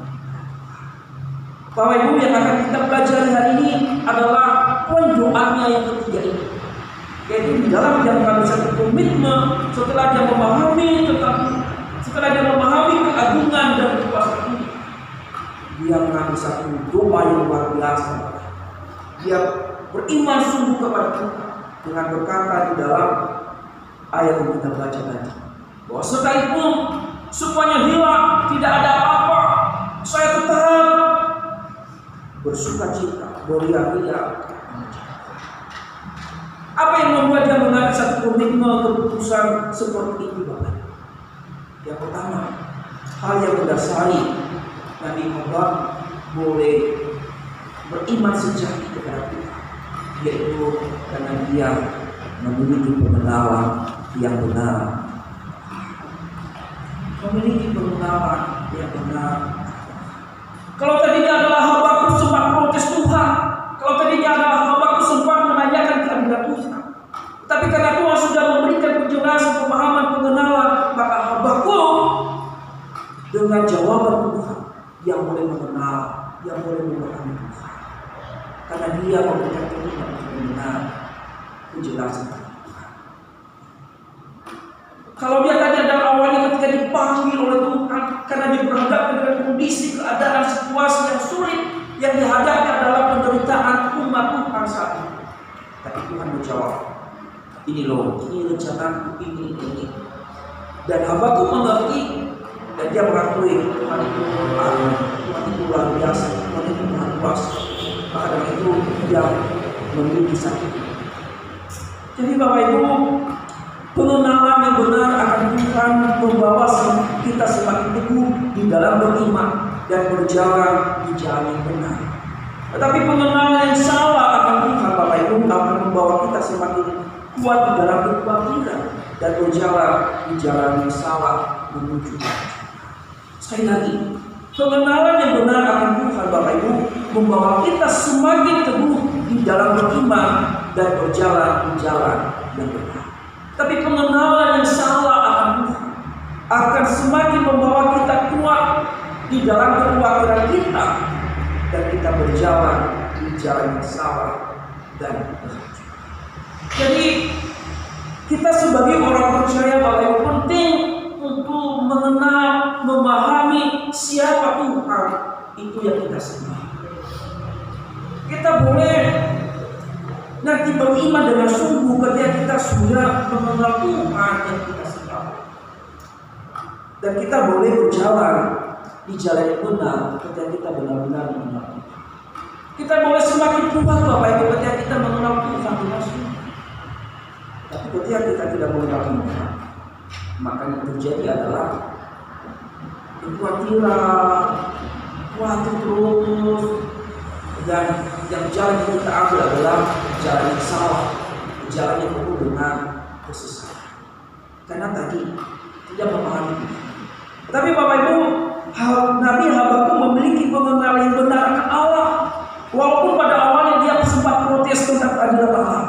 [SPEAKER 3] Bapak Ibu, yang akan kita pelajari hari ini adalah poin doanya yang ketiga ini, yaitu di dalam dia mengambil satu komitmen setelah dia memahami keagungan dan kekuasaan, dia mengambil satu doa yang luar biasa. Dia beriman sungguh kepada Tuhan dengan berkata di dalam ayat yang kita baca tadi, bahwa sekalipun semuanya hilang, tidak ada apa-apa, saya tetap bersuka cita, beria-ria. Apa yang membuat dia mengambil satu komitmen keputusan seperti itu, Bapak? Yang pertama, hal yang mendasari Nabi Habakuk boleh beriman sejati kepada Tuhan, yaitu karena dia memiliki pengenalan yang benar. Kalau tadinya adalah Habakuk sempat protes Tuhan, kalau tadinya adalah Habakuk sempat menanyakan keadilan Tuhan, tapi karena Tuhan sudah memberikan penjelasan, pemahaman, pengenalan, maka Habakuk dengan jawaban Tuhan yang boleh mengenal, yang boleh memahami Tuhan, karena dia memberikan kebenaran untuk mengenal penjelasan Tuhan. Kalau dia tadi adalah awalnya ketika dipanggil oleh Tuhan, karena dia berhadapan dengan kondisi, keadaan, situasi yang sulit, yang dihadapi adalah penderitaan umat Tuhan saat ini. Tapi Tuhan menjawab, ini loh, ini rencanaku, ini. Dan Habakuk mengerti, dan dia mengakui Tuhan itu agung, Tuhan itu luar biasa, Tuhan itu maha kuasa. Maka dari itu dia memiliki sakit. Jadi Bapak Ibu, pengenalan yang benar akan Tuhan membawa kita semakin teguh di dalam beriman dan berjalan di jalan yang benar. Tetapi pengenalan yang salah akan Tuhan, Bapak Ibu, akan membawa kita semakin kuat di dalam kebatilan dan berjalan di jalan yang salah menuju Tuhan. Sekali lagi, pengenalan yang benar akan Tuhan, Bapak Ibu, membawa kita semakin teguh di dalam beriman dan berjalan di jalan yang benar. Tapi pengenalan yang salah akan Tuhan akan semakin membawa kita kuat di dalam kekhawatiran kita dan kita berjalan di jalan yang salah dan benar. Jadi kita sebagai orang percaya, Bapak Ibu, penting untuk mengenal, memahami siapa Tuhan itu yang kita sembah. Kita boleh nanti beriman dengan sungguh ketika kita sudah mengenal Tuhan yang kita sembah. Dan kita boleh berjalan di jalan yang benar ketika kita benar-benar mengenal Tuhan. Kita boleh semakin kuat, Bapak Ibu, ketika kita mengenal Tuhan dengan sungguh. Tapi ketika kita tidak mengenal Tuhan, maka yang terjadi adalah kekhawatiran, khawatir terus, dan yang jalan yang kita ambil adalah jalan yang salah, jalan yang penuh dengan kesesatan. Karena tadi tidak memahami Tuhan. Tapi Bapak Ibu, Nabi Habakuk memiliki pengenalan yang benar akan Allah, walaupun pada awalnya dia sempat protes tentang keadilan Allah.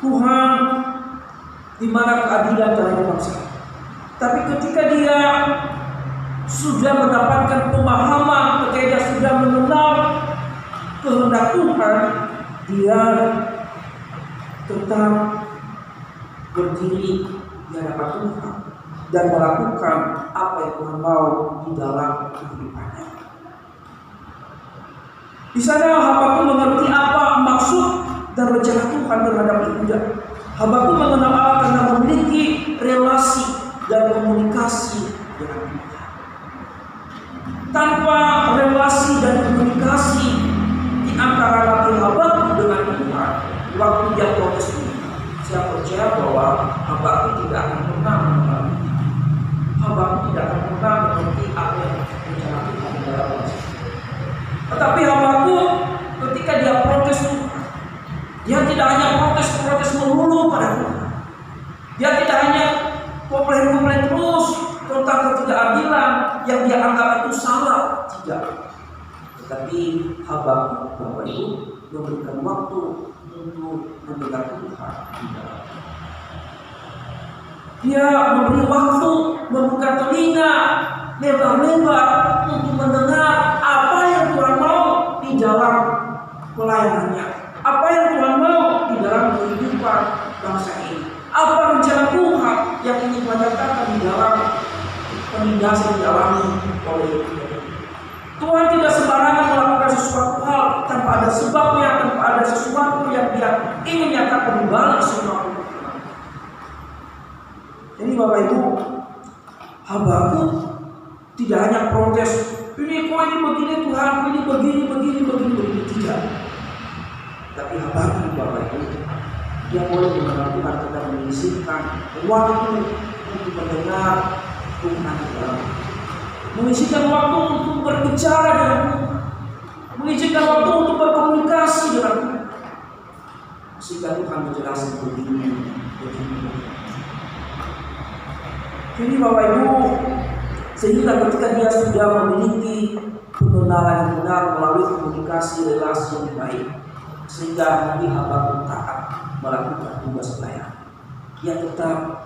[SPEAKER 3] Tuhan, di mana keadilan terhadap bangsa? Tapi ketika dia sudah mendapatkan pemahaman, ketika dia sudah mengenal kehendak Tuhan, dia tetap berdiri di hadapan Tuhan dan melakukan apa yang Tuhan mau di dalam kehidupannya. Di sana Habakuk mengerti apa maksud dan rencana Tuhan terhadap Yehuda. Habakuk mengenal Allah karena memiliki relasi dan komunikasi dengan Tuhan. Tanpa relasi dan komunikasi di antara Nabi Habakuk dengan Tuhan, waktu dia protes Tuhan, saya percaya bahwa Habakuk tidak akan pernah mengalami. Habakuk tidak akan pernah mengerti apa yang rencana Tuhan di dalam hidup. Tetapi Habakuk ketika dia protes Tuhan, dia tidak hanya protes melulu pada Tuhan. Dia tidak hanya komplain terus tentang ketidakadilan yang dia anggap itu salah, tidak. Tetapi Habakuk Bapak Ibu memberikan waktu untuk mendengar Tuhan. Dia memberi waktu, membuka telinga lebar-lebar untuk mendengar apa yang Tuhan mau di dalam pelayanannya, apa yang Tuhan mau di dalam kehidupan bangsa ini, apa rencana Tuhan yang ingin Tuhan nyatakan di dalam penindasan yang dialami oleh Tuhan. Tidak sembarangan melakukan sesuatu hal tanpa ada sebabnya, tanpa ada sesuatu yang dia ingin nyatakan di balik semua. Jadi Bapak Ibu, Habakuk tidak hanya protes, ini kok ini begini Tuhan, ini begini, tidak. Tapi Habakuk Bapak Ibu, dia boleh mengenal Tuhan, kita menyisihkan waktu untuk mendengar Tuhan Allah, menyisihkan waktu untuk berbicara dengan Tuhan, menyisihkan waktu untuk berkomunikasi dengan Tuhan, sehingga Tuhan menjelaskan begini. Jadi Bapak Ibu, sehingga ketika dia sudah memiliki pengenalan yang benar melalui komunikasi relasi yang baik, sehingga Nabi Habakuk taat melakukan tugas pelayanan. Dia tetap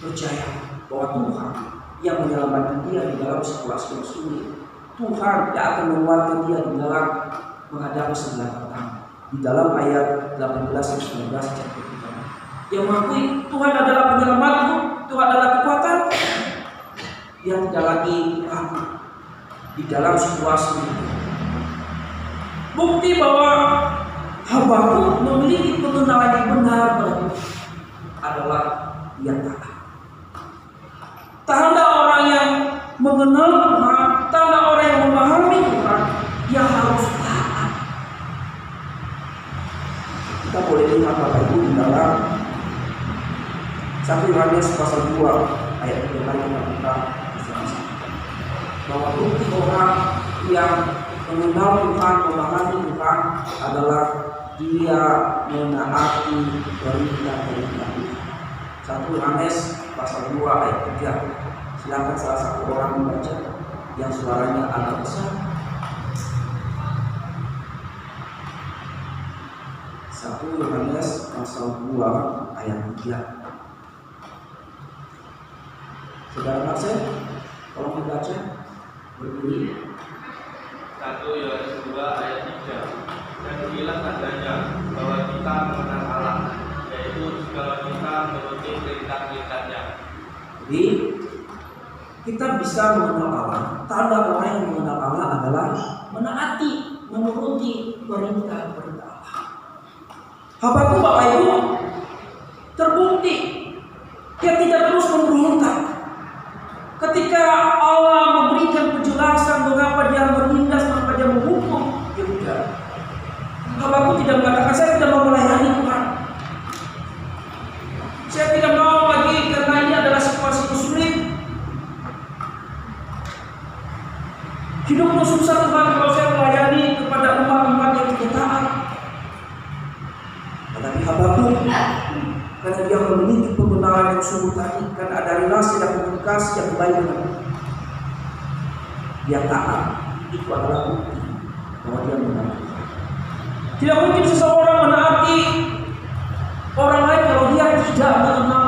[SPEAKER 3] percaya bahwa Tuhan yang menyelamatkan dia di dalam situasi yang sulit. Tuhan yang akan menguatkan dia di dalam menghadapi segala tantangan. Di dalam ayat 18 dan 19 chapter 3, dia mengakui Tuhan adalah penyelamatku, Tuhan adalah kekuatan. Dia tidak lagi ragu di dalam situasi itu. Bukti bahwa Habakuk memiliki pengenalan yang benar pada Tuhan adalah dia taat. Tanda orang yang mengenal Tuhan, tanda orang yang memahami Tuhan, dia harus taat. Kita boleh lihat Bapak Ibu di dalam 1 Yohanes pasal 2 ayat 3 kali kita bersama-sama bahwa bukti orang yang mengenal Tuhan, memahami Tuhan adalah dia menaati perintah-perintah Tuhan. 1 Yohanes pasal 2 ayat 3. Silakan salah satu orang membaca yang suaranya agak besar. 1 Yohanes pasal 2 ayat 3. Saudara Marcel, tolong membaca berdiri.
[SPEAKER 5] 1 Yohanes 2 ayat 3. Dan inilah tandanya bahwa kita mengenal Allah, yaitu jika kita menuruti perintah-perintahnya.
[SPEAKER 3] Jadi kita bisa mengenal Allah. Tanda orang yang mengenal Allah adalah menaati, menuruti perintah-perintah Allah. Habakuk Bapak Ibu terbukti dia tidak terus memberontak. Ketika Allah memberikan penjelasan mengapa dia menindas, mengapa dia menghukum, ya udah. Habakuk tidak mengatakan saya tidak mau melayani Tuhan. Saya tidak mau lagi karena ini adalah situasi sulit. Hidupmu susah Tuhan kalau saya melayani kepada umat-umat yang tidak taat. Tetapi Habakuk karena dia memiliki pembenaran yang sungguh tadi, karena ada relasi dan komunikasi yang baik dengan Tuhan, dia taat. Itu adalah bukti bahwa dia menaati. Tidak mungkin seseorang menaati orang lain kalau dia tidak mengenal.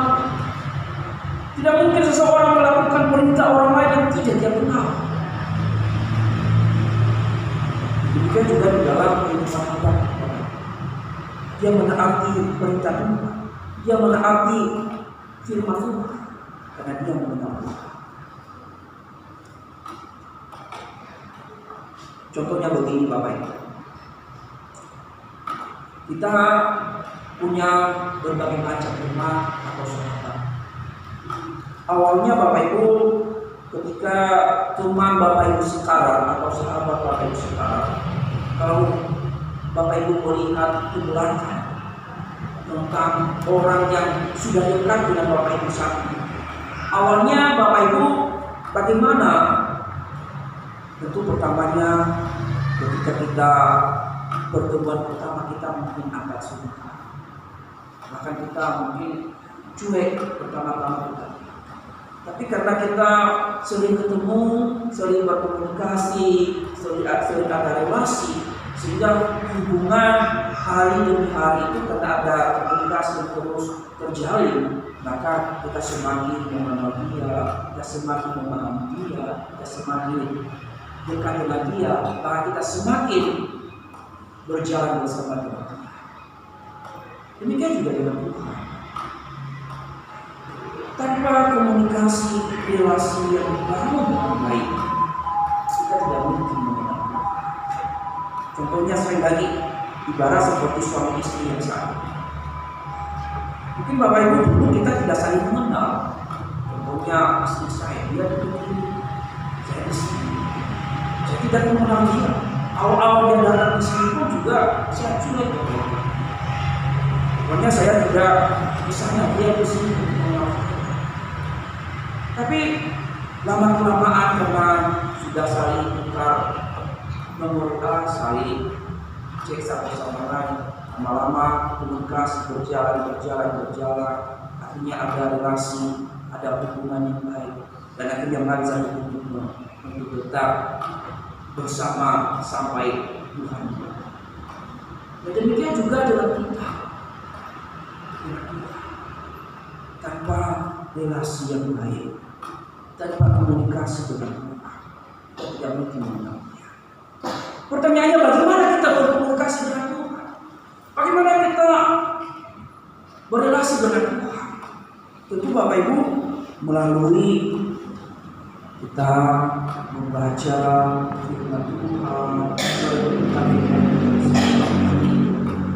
[SPEAKER 3] Tidak mungkin seseorang melakukan perintah orang lain yang tidak dia kenal. Demikian juga di dalam kehidupan kita. Dia menaati perintah Tuhan. Dia menaati firman Tuhan karena dia mengenal Tuhan. Contohnya begini Bapak Ibu. Kita punya berbagai macam teman atau sahabat. Awalnya Bapak Ibu, ketika teman Bapak Ibu sekarang atau sahabat Bapak Ibu sekarang, kalau Bapak Ibu melihat di belakang tentang orang yang sudah dekat dengan Bapak Ibu saat ini, awalnya Bapak Ibu bagaimana? Tentu pertamanya ketika kita pertemuan pertama kita mungkin agak sulit, bahkan kita mungkin cuek pertama-tama kita. Tapi karena kita sering ketemu, sering berkomunikasi, sering ada relasi, sehingga hubungan hari demi hari itu karena ada komunikasi yang terus terjalin, maka kita semakin mengenal dia, kita semakin memahami dia, kita semakin dekat dengan dia, maka kita semakin berjalan bersama dengan dia. Demikian juga dengan Tuhan. Tanpa komunikasi relasi yang dibangun dengan baik, kita tidak mungkin mengenal Tuhan. Contohnya sekali lagi, ibarat seperti suami istri yang sama. Mungkin Bapak Ibu dulu kita tidak saling mengenal. Contohnya istri saya, dia di sini, saya di sini. Saya tidak mengenal dia. Awal-awal dia datang di sini pun juga saya cuek. Pokoknya saya tidak misalnya dia di sini mengenal. Tapi lama-kelamaan karena sudah saling tukar nomor A, saling cek satu sama lain, lama-lama komunikasi berjalan, akhirnya ada relasi, ada hubungan yang baik, dan akhirnya mengajak untuk tetap bersama sampai Tuhan. Dan demikian juga dengan kita. Tanpa relasi yang baik, tanpa komunikasi dengan Tuhan, kita tidak mungkin mengenal Dia. Pertanyaannya, bagaimana kita berkomunikasi dengan Tuhan? Bagaimana kita berrelasi dengan Tuhan? Tentu Bapak Ibu melalui kita membaca firman Tuhan,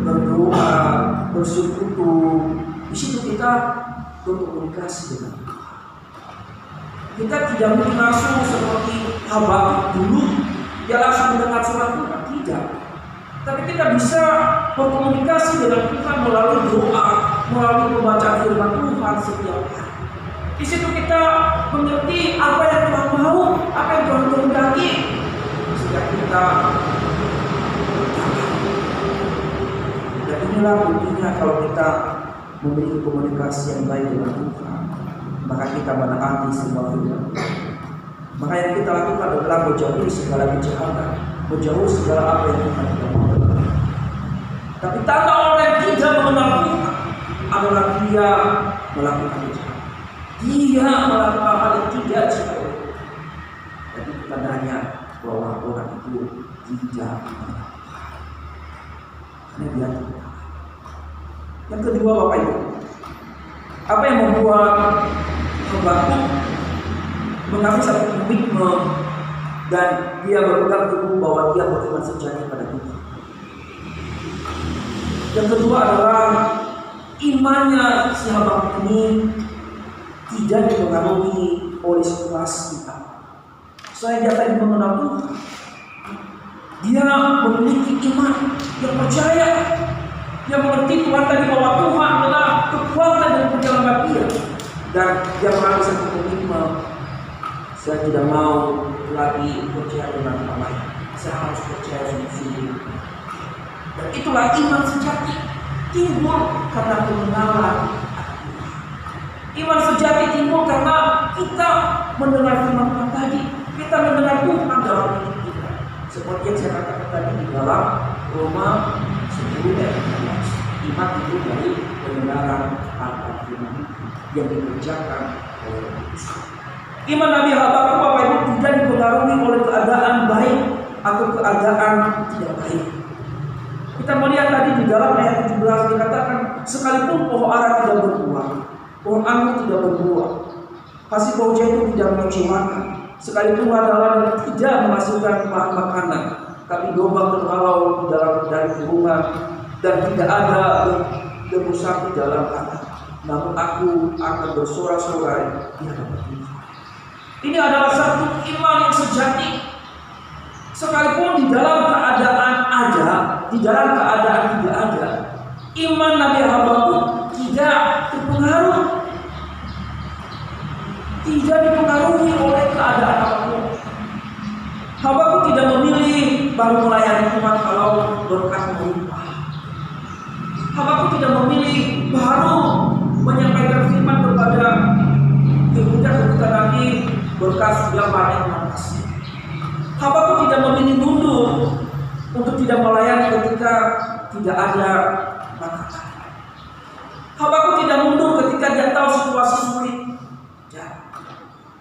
[SPEAKER 3] berdoa, bersekutu. Di situ kita berkomunikasi dengan Tuhan. Kita tidak mungkin langsung seperti Habakuk dulu, dia langsung mendengar surat Tuhan, tidak. Tapi kita bisa berkomunikasi dengan Tuhan melalui doa, melalui membaca firman Tuhan setiap hari. Di situ kita mengerti apa yang Tuhan mau, apa yang Tuhan kehendaki, sehingga kita dan inilah buktinya kalau kita memiliki komunikasi yang baik dengan Tuhan, maka kita menaati semua firman. Maka yang kita lakukan adalah menjauhi segala kejahatan, menjauhi segala apa yang Tuhan tidak mau. Tapi tanda orang yang tidak mengenal Tuhan adalah dia melakukan kejahatan, dia melakukan hal yang tidak disukai. Jadi tandanya bahwa orang itu tidak mengenal Tuhan, karena dia tidak. Yang kedua Bapak Ibu, apa yang membuat Habakuk mengambil satu komitmen dan dia berpegang teguh bahwa dia beriman sejati pada Tuhan? Yang kedua adalah imannya si Habakuk ini tidak dipengaruhi oleh situasi kita. Saya dia tadi mengenal Tuhan, dia memiliki iman yang percaya. Dia mengerti Tuhan tadi bahwa Tuhan adalah kekuatan dan penyelamat dia. Dan dia mengambil satu komitmen, saya tidak mau lagi percaya dengan orang lain, saya harus percaya sendiri. Dan itulah iman sejati, timbul karena pengenalan. Iman sejati timbul karena kita mendengar firman Tuhan tadi, kita mendengar Tuhan dalam hidup kita. Seperti yang saya katakan tadi di dalam Roma 10 ayat 16, iman itu dari pendengaran mentaati firman yang dikerjakan oleh manusia. Iman Nabi Habakuk, Bapak Ibu, tidak dipengaruhi oleh keadaan baik atau keadaan tidak baik. Kita melihat tadi di dalam ayat 17 dikatakan, sekalipun pohon ara tidak berbuah, pohon anggur tidak berbuah, hasil pohon jatuh tidak mengecewakan, sekalipun ladang-ladang tidak menghasilkan bahan makanan, tapi domba terhalau di dalam dari kurungan dan tidak ada debu sapi dalam kandang, namun aku akan bersorak-sorai di hadapan Tuhan. Ini adalah satu iman yang sejati. Sekalipun di dalam keadaan ada, di dalam keadaan tidak ada, iman Nabi Habakuk tidak terpengaruh, tidak dipengaruhi oleh keadaan apapun. Habakuk tidak memilih baru melayani Tuhan kalau berkat melimpah. Habakuk tidak memilih baru menyampaikan firman kepada Yehuda ketika nanti berkat sudah banyak mengatasi. Habakuk tidak memilih mundur untuk tidak melayani ketika tidak ada makanan. Habakuk tidak mundur ketika dia tahu situasi sulit. Ya.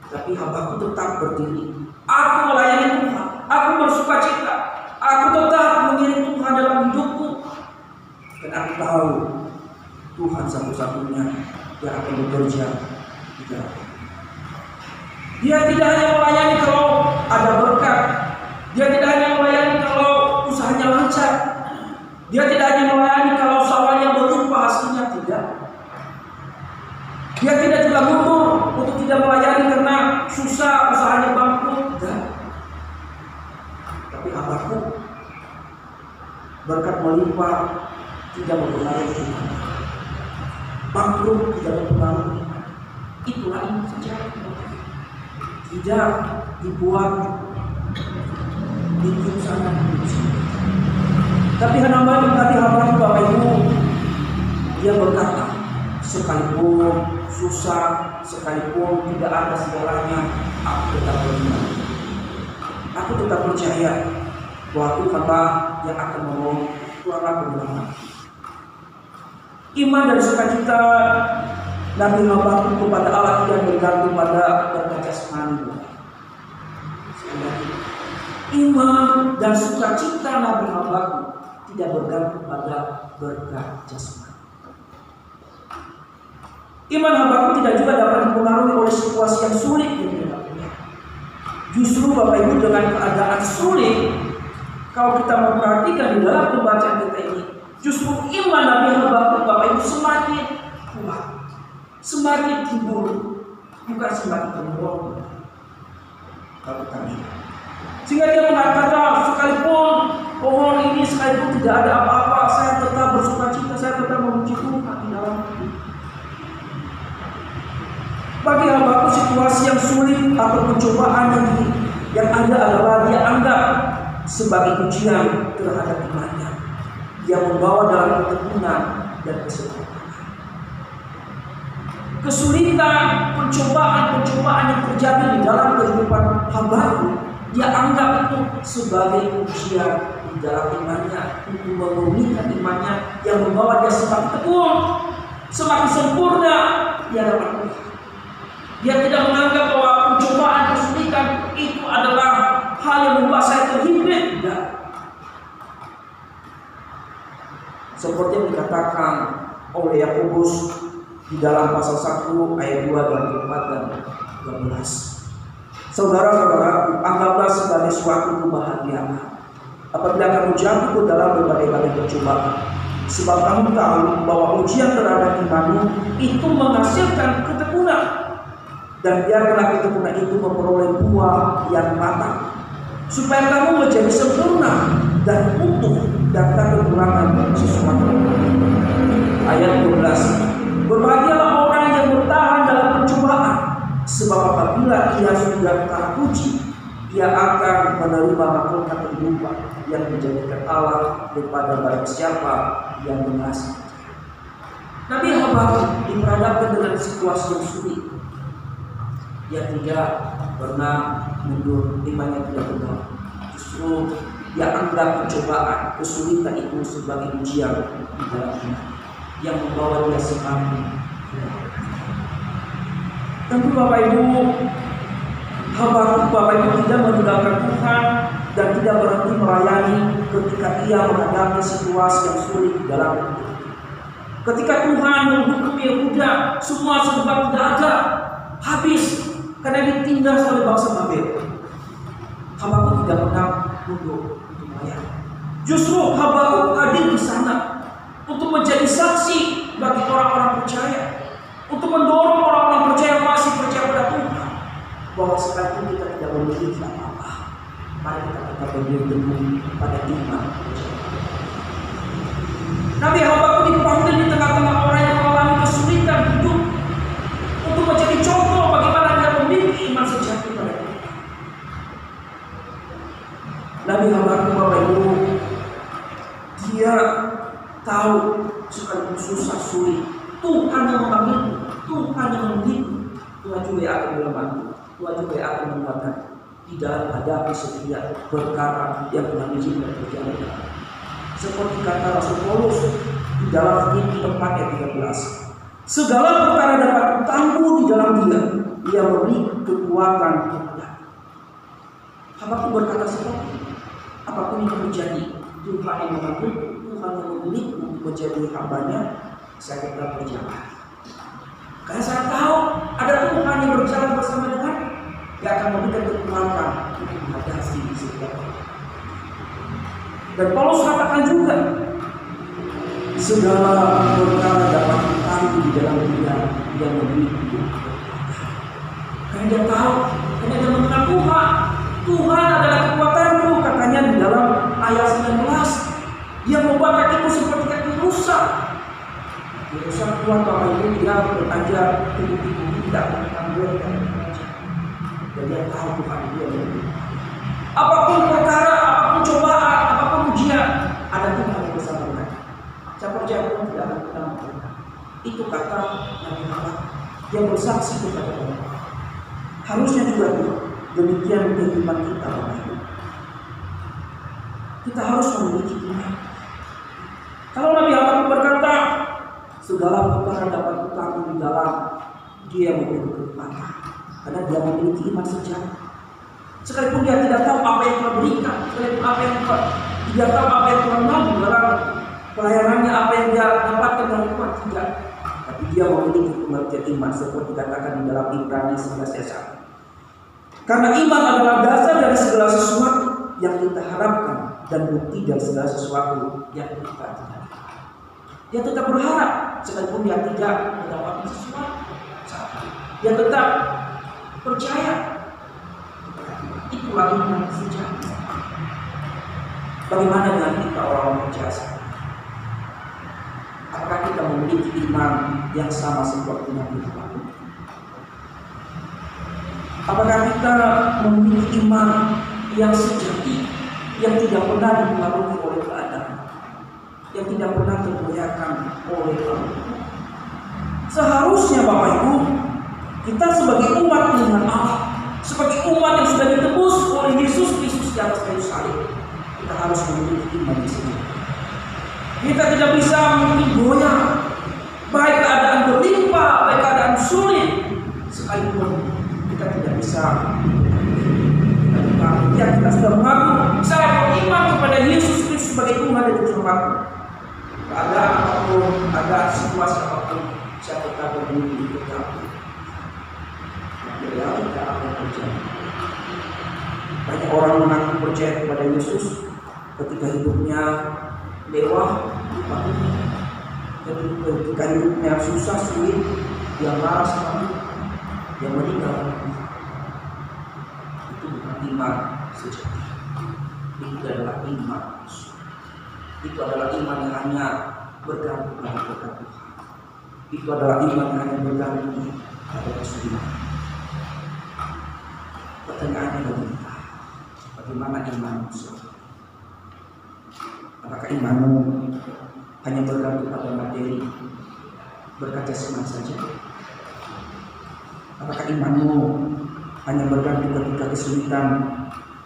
[SPEAKER 3] Tapi Habakuk tetap berdiri. Aku melayani Tuhan. Aku bersuka cita. Aku tetap mengiring Tuhan dalam hidupku. Dan aku tahu Tuhan satu-satunya yang akan bekerja di dalam. Dia tidak hanya melayani kalau ada berkat. Dia tidak hanya melayani kalau usahanya lancar. Dia tidak hanya melayani kalau sawahnya berlimpah hasilnya, tidak. Dia tidak juga mundur untuk tidak melayani karena susah usahanya bangkrut, tidak. Tapi Habakuk berkat melimpah tidak mempengaruhi Tuhan. Bangkrut tidak mempengaruhi. Itulah ini saja. Tidak dibuat bikin sana tapi hamba Nabi Habakuk, Bapak Ibu, dia berkata, sekalipun susah, sekalipun tidak ada segalanya, aku tetap beriman. Aku tetap percaya bahwa Tuhanlah yang akan menolong, Tuhanlah penolong. Iman dan sukacita Nabi Habakuk kepada Allah tidak bergantung pada berkat jasmani. Iman dan sukacita Nabi Habakuk tidak bergantung pada berkat jasmani. Iman Habakuk tidak juga dapat dipengaruhi oleh situasi yang sulit yang dihadapinya. Justru Bapak Ibu, dengan keadaan sulit, kalau kita memperhatikan di dalam pembacaan kita ini, justru iman Nabi Habakuk, Bapak Ibu, semakin kuat, semakin timbul, bukan semakin menurun. Kalau kita lihat, sehingga dia mengatakan, sekalipun pohon ini sekalipun tidak ada apa-apa, saya tetap bersukacita, saya tetap memuji Tuhan di dalam hidup. Bagi Habakuk, situasi yang sulit atau pencobaan yang ada adalah dia anggap sebagai ujian terhadap imannya, yang membawa dalam ketekunan dan kesempurnaan. Kesulitan, pencobaan yang terjadi di dalam kehidupan Habakuk, dia anggap itu sebagai ujian di dalam imannya, untuk memurnikan imannya, yang membawa dia semakin tekun, semakin sempurna di hadapan Tuhan. Dia tidak menganggap bahwa pencobaan, kesulitan itu adalah hal yang membuat saya terhimpit. Tidak. Seperti yang dikatakan oleh Yakobus di dalam pasal 1 ayat 2 dan 4 dan 12. Saudara-saudara, anggaplah sebagai suatu kebahagiaan apabila kamu jatuh ke dalam berbagai percobaan, sebab kamu tahu bahwa ujian terhadap imanmu itu menghasilkan ketekunan, dan biarlah ketekunan itu memperoleh buah yang matang, supaya kamu menjadi sempurna dan utuh dan tak kekurangan sesuatu. Ayat 12. Berbahagialah orang yang bertahan dalam percobaan, sebab apabila ia sudah teruji, ia akan menerima mahkota kehidupan yang dijadikan Allah daripada barang siapa yang mengasihi. Nabi Habakuk diperhadapkan dengan situasi yang sulit. Dia tidak pernah mundur, imannya tidak benar. Justru dia anggap pencobaan, kesulitan itu sebagai ujian di dalam iman, yang membawa dia semakin Tentu Bapak Ibu, Habakuk Bapak Ibu tidak meninggalkan Tuhan dan tidak berhenti melayani ketika ia menghadapi situasi yang sulit di dalam hidup. Ketika Tuhan menghukum Yehuda, semua serba tidak ada, habis karena ditindas oleh bangsa Babel. Habakuk tidak pernah mundur untuk melayani. Justru Habakuk hadir di sana untuk menjadi saksi bagi orang-orang percaya, untuk mendorong orang-orang percaya masih percaya pada Tuhan, bahwa sekalipun kita tidak memiliki apa-apa, mari kita tetap berdiri pada iman. Nabi Habakuk dipanggil di tengah-tengah orang yang mengalami kesulitan hidup untuk menjadi contoh bagaimana dia memiliki iman sejati pada Tuhan. Nabi Habakuk Bapak Ibu, dia tahu sekalipun susah sulit, Tuhan yang mengambilmu, Tuhan yang membimbing, Tuhan juga akan membantu, Tuhan juga akan menguatkan di dalam hadapi setiap perkara yang Tuhan izinkan terjadi. Seperti kata Rasul Paulus di dalam Filipi 4 ayat 13, segala perkara dapat ditangguh di dalam Dia memberi kekuatan kepada. Habakuk berkata seperti itu, apapun yang terjadi, Tuhan yang mengatur, Tuhan yang memilih untuk menjadi hambanya, saya tetap berjalan. Karena saya tahu ada Tuhan yang berjalan bersama dengan, yang akan memberikan kekuatan untuk menghadapi setiap orang. Dan Paulus katakan juga, segala perkara dapat ditangguh di dalam Dia yang memberi kekuatan. Karena dia tahu, karena dia mengenal Tuhan. Tuhan adalah kekuatanku, katanya di dalam ayat 19. Dia membuat kakiku seperti kaki rusa. Rusa Tuhan Bapak Ibu, dia bertanya tubuh-tubuh tidak bertanggung dan bertanya. Dan dia tahu Tuhan dia lebih. Apapun perkara, apapun cobaan, apapun ujian, ada Tuhan yang bersama dengan. Saya percaya Tuhan tidak akan pernah meninggalkan. Itu kata Nabi Habakuk. Dia bersaksi kepada Allah. Harusnya juga demikian kehidupan kita, Bapak Ibu. Kita harus memiliki iman. Kalau Nabi Habakuk berkata, segala perkara dapat ditangguh di dalam Dia memberi kekuatan, karena dia memiliki iman sejati. Sekalipun dia tidak tahu apa yang Tuhan berikan, sekalipun apa yang tidak tahu apa yang Tuhan mau dalam pelayanannya, apa yang dia dapatkan dari Tuhan, tidak. Tapi dia memiliki pengertian iman seperti dikatakan di dalam Ibrani 11 ayat 1. Karena iman adalah dasar dari segala sesuatu yang kita harapkan dan bukti dari segala sesuatu yang kita tidak. Dia tetap berharap sekalipun dia tidak mendapatkan sesuatu. Dia tetap percaya. Itulah iman sejati. Bagaimana dengan kita orang percaya? Apakah kita memiliki iman yang sama seperti Nabi Habakuk? Apakah kita memiliki iman yang sejati, yang tidak pernah dipengaruhi oleh keadaan, yang tidak pernah tergoyahkan oleh Allah? Seharusnya Bapak Ibu, kita sebagai umat dengan Allah, sebagai umat yang sudah ditebus oleh Yesus Kristus di atas kayu salib, kita harus memiliki iman di sini. Kita tidak bisa mungkin goyah, baik keadaan berlimpah, baik keadaan sulit, sekalipun kita tidak bisa. Kita sudah mengaku, saya beriman kepada Yesus Kristus sebagai Tuhan dan Juru Selamatku. Keadaan apapun, keadaan situasi apapun, saya tetap berdiri di dekat. Realita apa yang terjadi. Banyak orang mengaku percaya kepada Yesus ketika hidupnya mewah, ketika hidupnya susah sulit, dia marah sama Tuhan, dia meninggal. Itu bukan iman sejati. Itu adalah iman. Itu adalah iman yang hanya bergantung pada Tuhan. Itu adalah iman yang hanya bergantung pada kesulitan. Pertanyaannya bagi kita, bagaimana imanmu? Apakah imanmu hanya bergantung pada materi, berkaca senang saja? Apakah imanmu hanya bergantung ketika kesulitan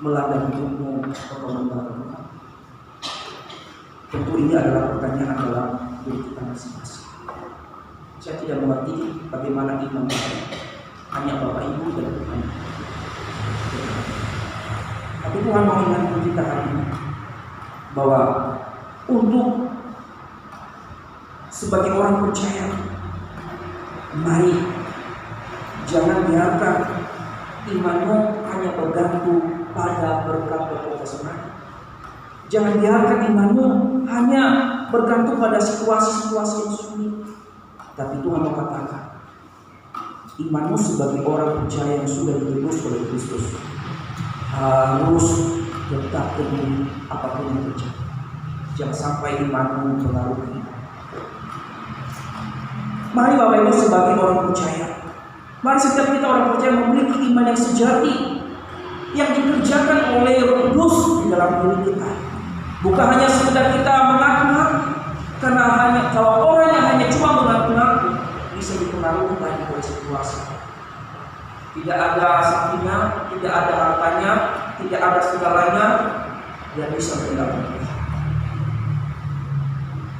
[SPEAKER 3] melanda hidupmu atau membawa Tuhan? Tentu ini adalah pertanyaan dalam diri kita masing-masing. Saya tidak mengerti bagaimana iman saya. Hanya Bapak Ibu dan Tuhan. Tapi Tuhan mau ingatkan kita hari ini bahwa untuk sebagai orang percaya, mari jangan biarkan imanmu hanya bergantung pada berkat berkesenangan. Jangan biarkan imanmu hanya bergantung pada situasi-situasi yang sulit. Tapi Tuhan mau katakan, imanmu sebagai orang percaya yang sudah ditebus oleh Kristus harus tetap teguh apapun yang terjadi. Jangan sampai imanmu mengaruhi. Mari Bapak Ibu sebagai orang percaya, mari setiap kita orang percaya memiliki iman yang sejati, yang dikerjakan oleh Roh Kudus di dalam diri kita. Bukan hanya sekedar kita mengaku-ngaku, karena kalau orang yang hanya cuma mengaku-ngaku bisa dipengaruhi oleh situasi. Tidak ada saksinya, tidak ada hartanya, tidak ada segalanya, dia bisa meninggalkan Tuhan.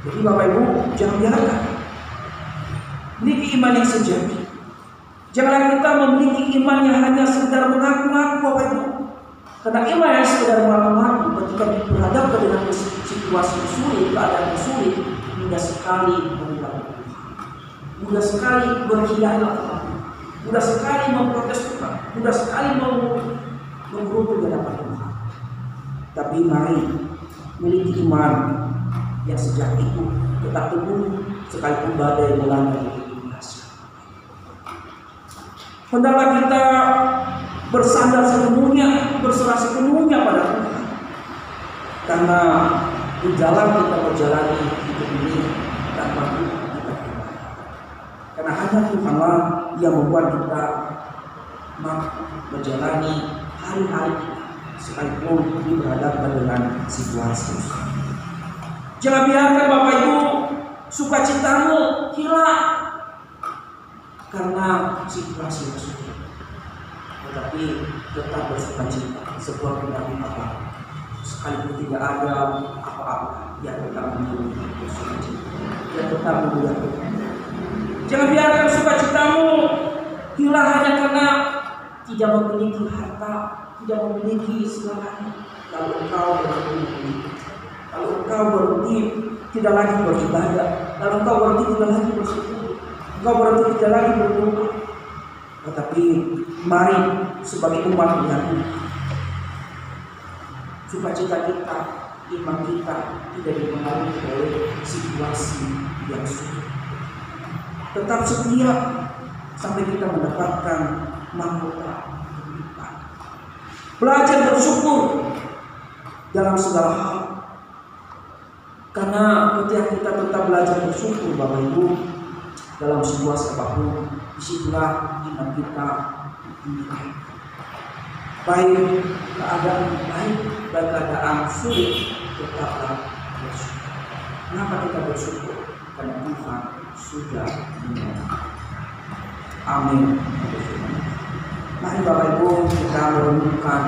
[SPEAKER 3] Jadi Bapak Ibu jangan biarkan memiliki iman yang sejati. Janganlah kita memiliki iman yang hanya sekedar mengaku-ngaku Bapak Ibu. Karena iman yang sekedar mengaku-ngaku ketika berhadapan dengan situasi sulit, keadaan sulit, mudah sekali meninggalkan Tuhan. Mudah sekali berkhianat, mudah sekali memprotes Tuhan, mudah sekali menggerutu di hadapan Tuhan. Tapi mari miliki iman yang sejati itu tetap teguh sekalipun badai melanda hidup kita. Hendaklah kita bersandar sepenuhnya, berserah sepenuhnya pada Tuhan. Karena di jalan kita berjalani hidup ini tanpa Tuhan kita. Karena hanya Tuhanlah yang membuat kita mampu menjalani hari-hari sekalipun berhadapan dengan situasi. Jangan biarkan Bapak Ibu sukacitamu hilang karena situasi yang sulit. Tetapi tetap bersukacita sebuah penyakit apa. Sekalipun tidak ada apa-apa, yang tetap menjadi bersukacita, yang tetap memuliakan. Jangan biarkan sukacitamu hilang hanya karena tidak memiliki harta, tidak memiliki segalanya. Lalu engkau berhenti, lalu engkau berhenti tidak lagi beribadah, lalu engkau berhenti tidak lagi bersyukur, engkau berhenti tidak lagi berdoa. Tetapi mari sebagai umat yang sukacita kita, iman kita tidak dipengaruhi oleh situasi yang sulit. Tetap setia sampai kita mendapatkan mahkota kehidupan. Belajar bersyukur dalam segala hal. Karena ketika kita tetap belajar bersyukur Bapak Ibu dalam situasi apapun, disitulah iman kita dinilai. Baik keadaan baik dan keadaan sulit, tetaplah bersyukur. Kenapa kita bersyukur? Karena Tuhan sudah menolong. Amin. Mari Bapak Ibu kita merenungkan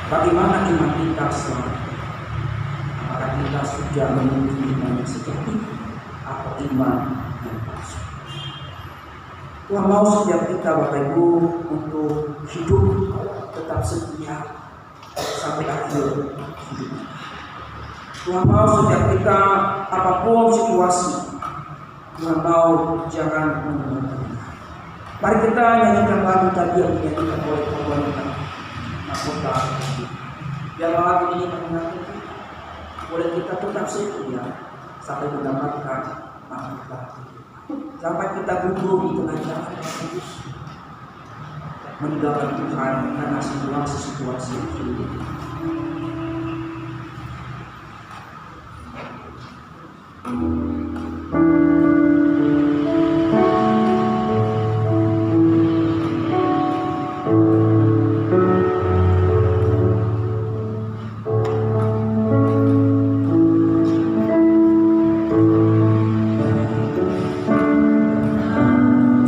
[SPEAKER 3] bagaimana iman kita selama. Apakah kita sudah memiliki iman yang sejati atau iman yang palsu? Tuhan mau setiap kita Bapak Ibu untuk hidup tetap setia sampai akhir hidup kita. Tuhan mau setiap kita apapun situasi, Tuhan mau jangan meninggalkan kita. Mari kita nyanyikan lagu tadi yang dinyanyikan oleh wanita mahkota. Biar lagu ini mengingatkan kita, boleh kita tetap setia sampai mendapatkan mahkota. Sampai kita gugur di tengah jalan yang bagus, meninggalkan Tuhan karena situasi yang sulit.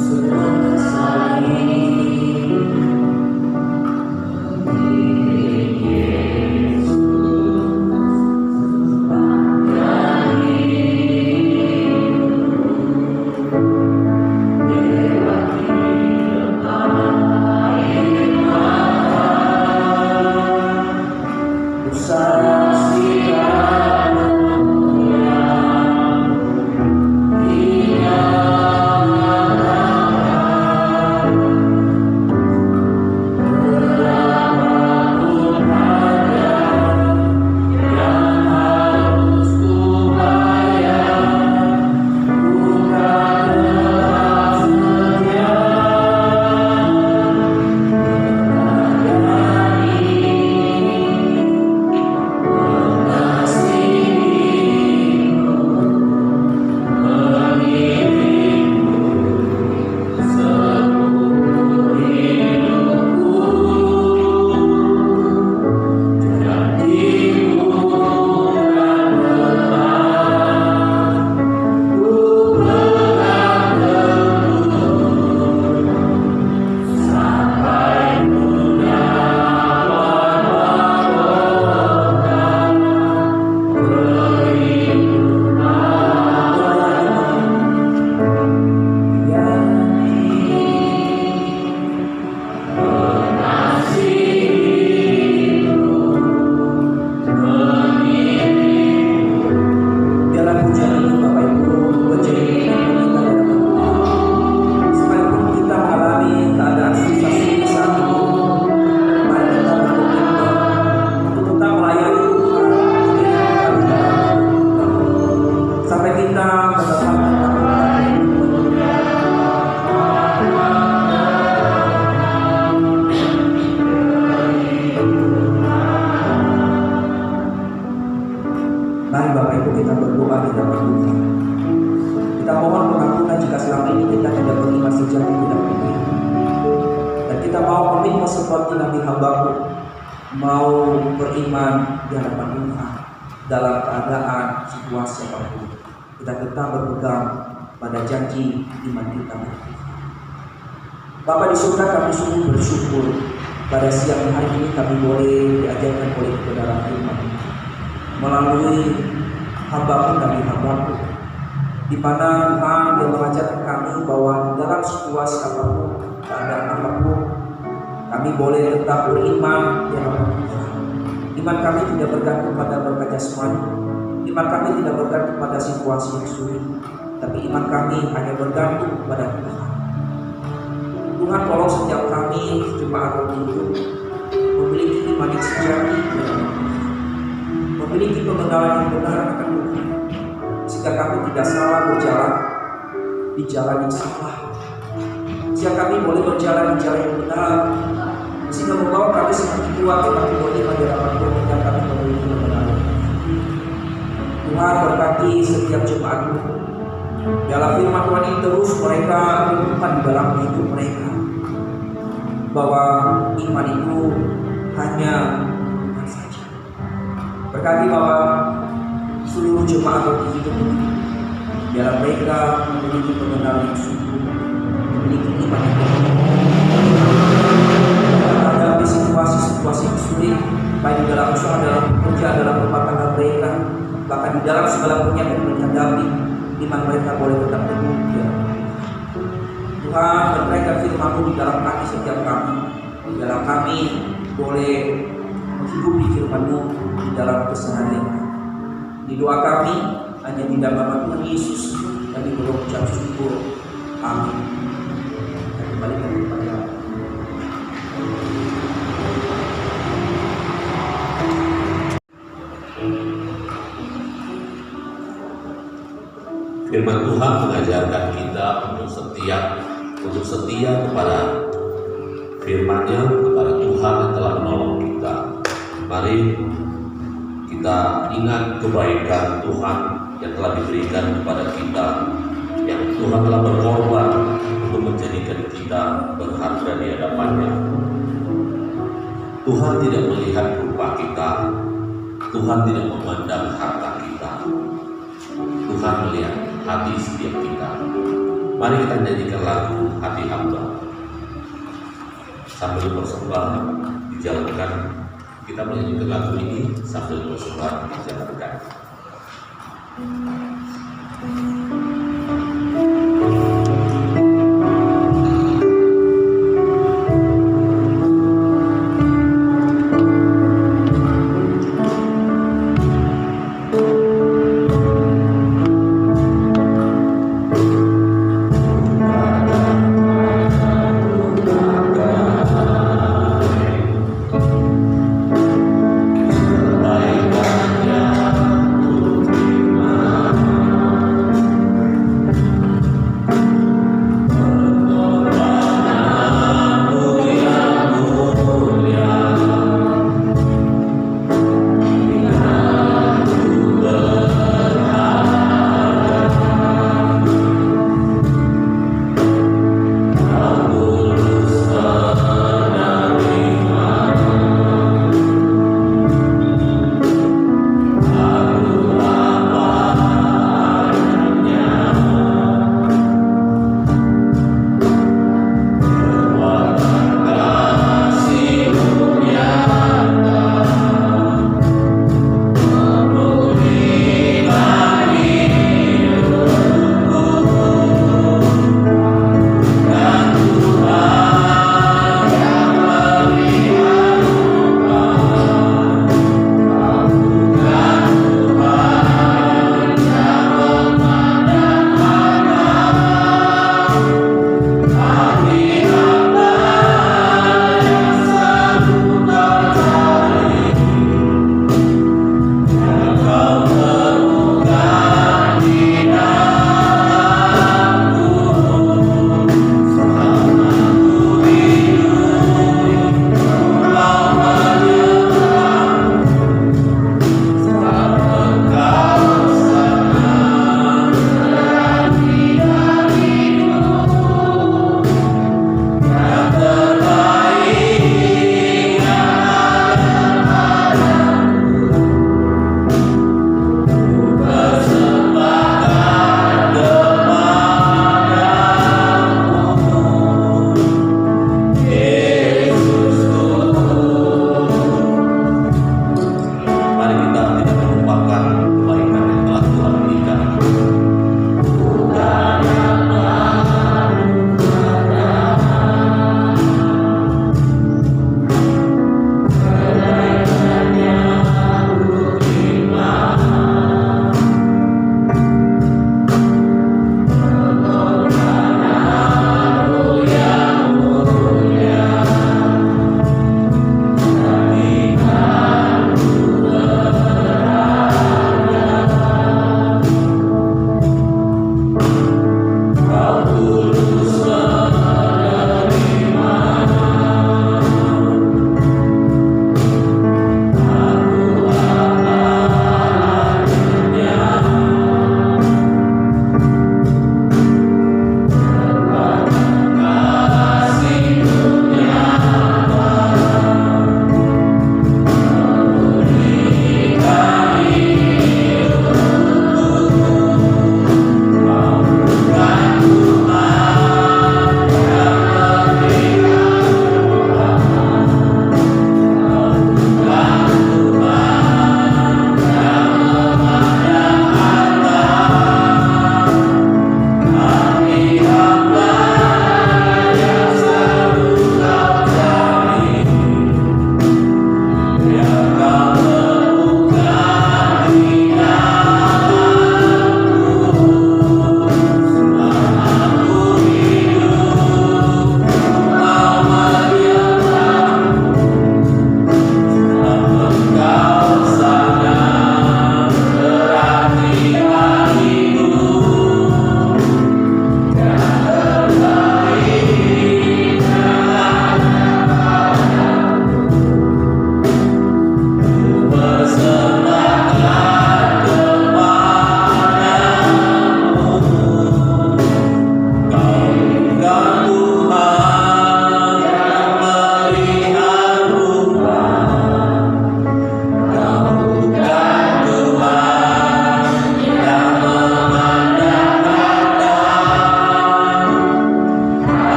[SPEAKER 3] Selesai seperti Nabi Habakuk mau beriman di hadapan Tuhan dalam keadaan situasi apapun. Kita tetap berpegang pada janji iman kita. Bapa di surga, kami sungguh bersyukur pada siang hari ini kami boleh diajarkan oleh kebenaran firman melalui Habakuk Nabi Habakuk, di mana Tuhan yang mengajarkan kami bahwa dalam situasi apapun, keadaan apapun, kami boleh tetap beriman di hadapan Tuhan. Iman kami tidak bergantung pada berkat jasmani, iman kami tidak bergantung pada situasi yang sulit, tapi iman kami hanya bergantung pada Tuhan. Tuhan, tolong setiap kami jemaat itu memiliki iman yang sejati, memiliki pengenalan yang benar akan Tuhan, sehingga kami tidak salah berjalan di jalan yang salah, sehingga kami boleh berjalan di jalan yang benar, sehingga membawa kami semakin kuat kami boleh pada hadapan Tuhan dan kami memiliki kebenaran. Tuhan berkati setiap jemaat. Dalam firman Tuhan ini terus mereka menemukan di dalam hidup mereka bahwa iman itu hanya Tuhan saja. Berkati bahwa seluruh jemaat di hidup ini dalam mereka memiliki pengenalan yang sungguh, memiliki iman yang benar. Menghadapi situasi-situasi yang sulit, baik di dalam usaha, dalam bekerja, dalam rumah tangga mereka, bahkan di dalam segala penyakit yang mereka hadapi, iman mereka boleh tetap teguh. Tuhan, berkaikan firman-Mu di dalam hati setiap kami, di dalam kami boleh menghidupi firman-Mu di dalam keseharian. Di doa kami hanya di dalam nama Tuhan Yesus kami berucap syukur. Amin. Kita kembalikan kepada
[SPEAKER 1] Firman Tuhan mengajarkan kita untuk setia kepada firman-Nya, kepada Tuhan yang telah menolong kita. Mari kita ingat kebaikan Tuhan yang telah diberikan kepada kita, yang Tuhan telah berkorban untuk menjadikan kita berharga di hadapan-Nya. Tuhan tidak melihat rupa kita, Tuhan tidak memandang harta kita, Tuhan melihat hati setiap kita. Mari kita nyanyikan lagu Hati Hamba. Sambil persembahan dijalankan, kita menyanyikan lagu ini sambil persembahan dijalankan.
[SPEAKER 3] Baik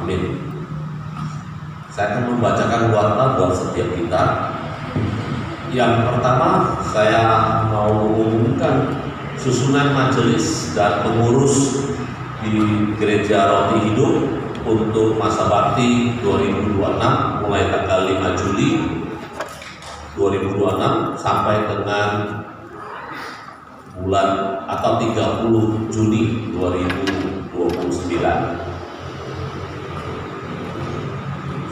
[SPEAKER 1] Amin. Saya akan membacakan warta buat setiap kita. Yang pertama, saya mau mengumumkan susunan majelis dan pengurus di Gereja Roti Hidup untuk masa bakti 2026 mulai tanggal 5 Juli 2026 sampai dengan bulan atau 30 Juni 2029.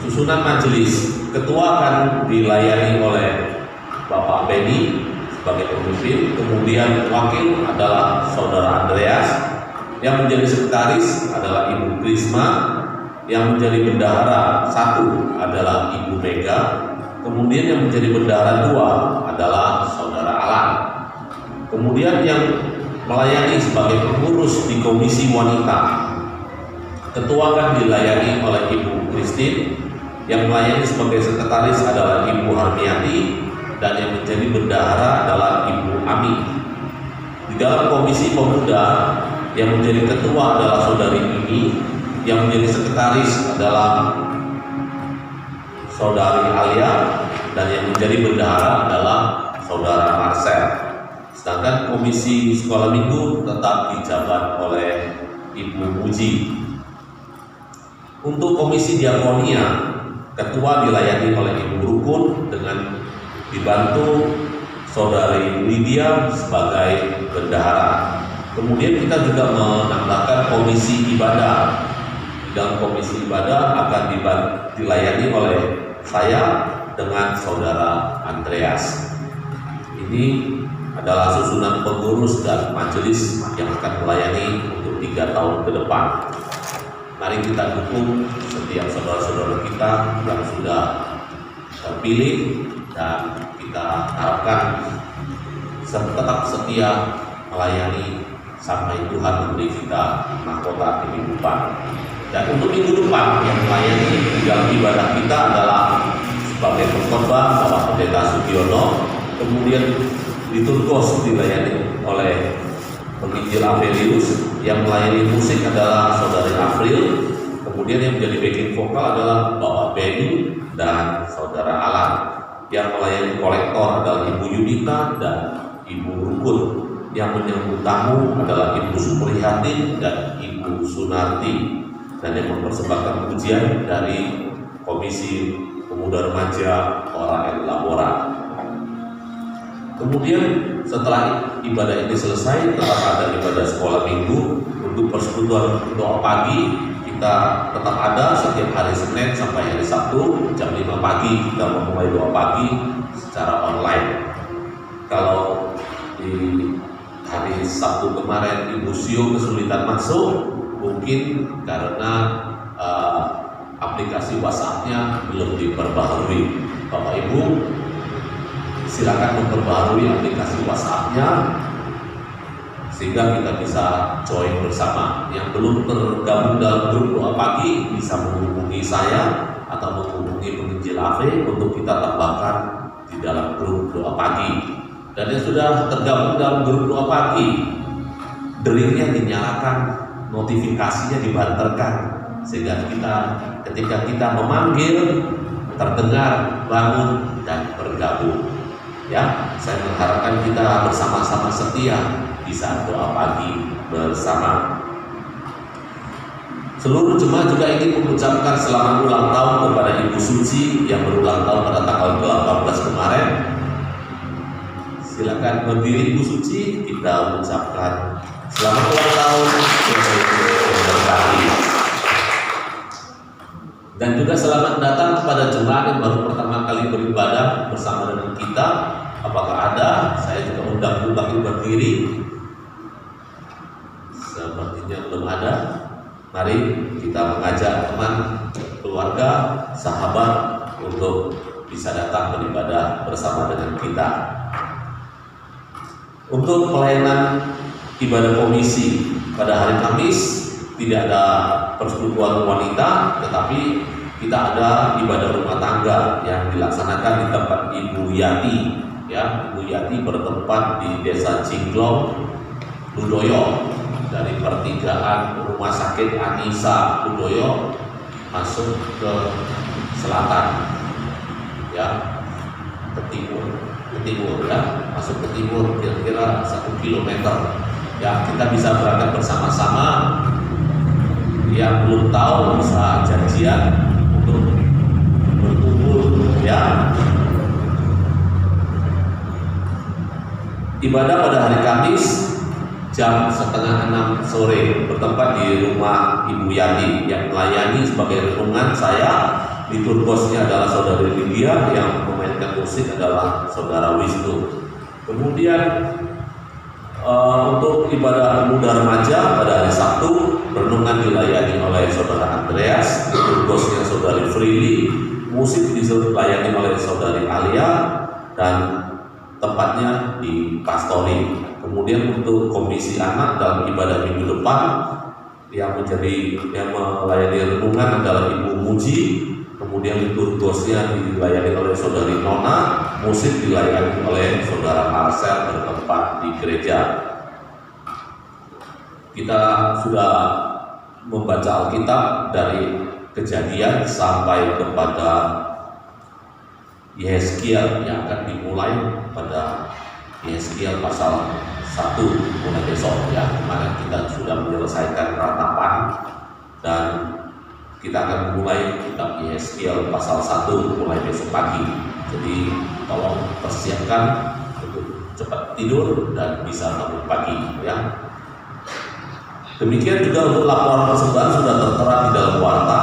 [SPEAKER 1] Susunan majelis, ketua akan dilayani oleh Bapak Benny sebagai pemimpin, kemudian wakil adalah Saudara Andreas, yang menjadi sekretaris adalah Ibu Krisma, yang menjadi bendahara 1 adalah Ibu Mega, kemudian yang menjadi bendahara 2 adalah Saudara Alan. Kemudian yang melayani sebagai pengurus di Komisi Wanita, ketua akan dilayani oleh Ibu Christine, yang melayani sebagai sekretaris adalah Ibu Harmiati, dan yang menjadi bendahara adalah Ibu Ami. Di dalam Komisi Pemuda, yang menjadi ketua adalah Saudari Mimi, yang menjadi sekretaris adalah Saudari Alia, dan yang menjadi bendahara adalah Saudara Marcel. Sedangkan Komisi Sekolah Minggu tetap dijabat oleh Ibu Muji. Untuk Komisi Diakonia, ketua dilayani oleh Ibu Rukun dengan dibantu Saudari Lydia sebagai bendahara. Kemudian kita juga menambahkan Komisi Ibadah. Dalam Komisi Ibadah akan dilayani oleh saya dengan Saudara Andreas. Ini adalah susunan pengurus dan majelis yang akan melayani untuk 3 tahun ke depan. Mari kita dukung setiap saudara-saudara kita yang sudah terpilih, dan kita harapkan tetap setia melayani sampai Tuhan memberi kita mahkota kehidupan. Dan untuk minggu depan yang melayani di dalam ibadah kita adalah sebagai pengkhotbah Bapak Pendeta Sugiono, kemudian liturgos dilayani oleh penginjil Avelius, yang melayani musik adalah Saudari April, kemudian yang menjadi backing vokal adalah Bapak Benny dan Saudara Alan, yang melayani kolektor adalah Ibu Yunita dan Ibu Rukun, yang menyambut tamu adalah Ibu Suprihatin dan Ibu Sunarti, dan yang mempersembahkan pujian dari Komisi Pemuda Remaja Ora et Labora. Kemudian setelah ibadah ini selesai, tetap ada ibadah sekolah minggu. Untuk persekutuan doa pagi kita tetap ada setiap hari Senin sampai hari Sabtu jam 5 pagi kita memulai doa pagi secara online. Kalau di hari Sabtu kemarin Ibu Sio kesulitan masuk, mungkin karena aplikasi WhatsApp-nya belum diperbaharui. Bapak Ibu silakan memperbaharui aplikasi WhatsApp-nya sehingga kita bisa join bersama. Yang belum tergabung dalam grup doa pagi bisa menghubungi saya atau menghubungi penginjil AV untuk kita tambahkan di dalam grup doa pagi. Dan yang sudah tergabung dalam grup doa pagi, deringnya dinyalakan, notifikasinya dibanterkan, sehingga kita ketika kita memanggil terdengar, bangun dan bergabung. Ya, saya mengharapkan kita bersama-sama setia di saat doa pagi bersama. Seluruh jemaat juga ingin mengucapkan selamat ulang tahun kepada Ibu Suci yang berulang tahun pada tanggal 18 kemarin. Silakan berdiri Ibu Suci, kita ucapkan selamat ulang tahun. Dan juga selamat datang kepada jemaat yang baru pertama kali beribadah bersama dengan kita. Apakah ada? Saya juga undang berdiri. Sepertinya belum ada. Mari kita mengajak teman, keluarga, sahabat untuk bisa datang beribadah bersama dengan kita. Untuk pelayanan ibadah komisi pada hari Kamis tidak ada persekutuan wanita, tetapi kita ada ibadah rumah tangga yang dilaksanakan di tempat Ibu Yati. Ya, Ibu Yati bertempat di Desa Cinglong, Ludoyo, dari pertigaan Rumah Sakit Anissa Ludoyo masuk ke selatan, ya, ke timur ya, masuk ke timur kira-kira 1 kilometer. Ya, kita bisa berangkat bersama-sama. Yang belum tahu bisa janjian untuk berkumpul, ya. Ibadah pada hari Kamis jam 5:30 sore bertempat di rumah Ibu Yati yang melayani sebagai renungan saya. Liturgosnya adalah Saudari Lydia, yang memainkan musik adalah Saudara Wisnu. Kemudian untuk ibadah pemuda remaja pada hari Sabtu, renungan dilayani oleh Saudara Andreas, liturgosnya Saudari Frili, musik dilayani oleh Saudari Alia, dan tempatnya di Pastori. Kemudian untuk komisi anak dalam ibadah minggu depan yang melayani renungan adalah Ibu Muji. Kemudian liturgosnya dilayani oleh Saudari Nona, musik dilayani oleh Saudara Marcel bertempat di gereja. Kita sudah membaca Alkitab dari Kejadian sampai kepada Yehezkiel yang akan dimulai pada Yehezkiel pasal 1 mulai besok, ya. Kemarin kita sudah menyelesaikan ratapan dan kita akan memulai kitab Yehezkiel pasal 1 mulai besok pagi. Jadi tolong persiapkan untuk cepat tidur dan bisa bangun pagi, ya. Demikian juga untuk laporan persembahan sudah tertera di dalam warta.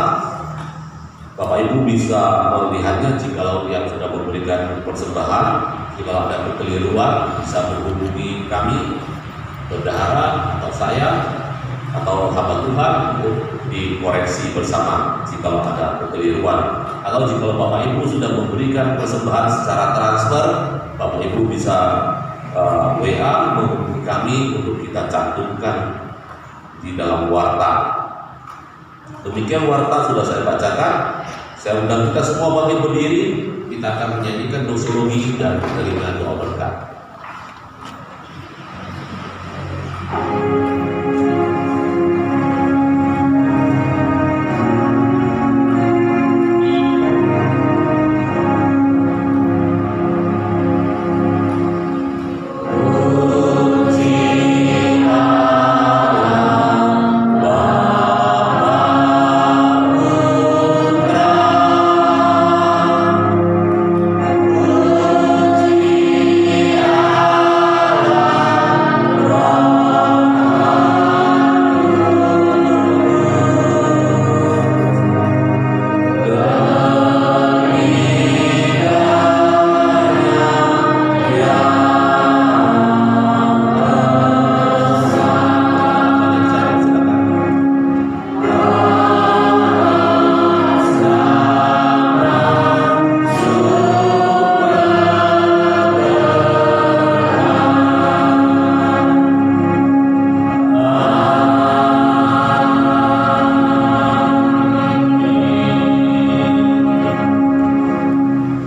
[SPEAKER 1] Bapak Ibu bisa melihatnya jikalau yang sudah memberikan persembahan. Jika ada kekeliruan bisa menghubungi kami, bendahara atau saya atau hamba Tuhan untuk dikoreksi bersama jika ada kekeliruan. Atau jika Bapak Ibu sudah memberikan persembahan secara transfer, Bapak Ibu bisa WA menghubungi kami untuk kita cantumkan di dalam warta. Demikian warta sudah saya bacakan. Saya undang kita semua bangkit berdiri. Kita akan menyanyikan doksologi dan menerima doa berkat.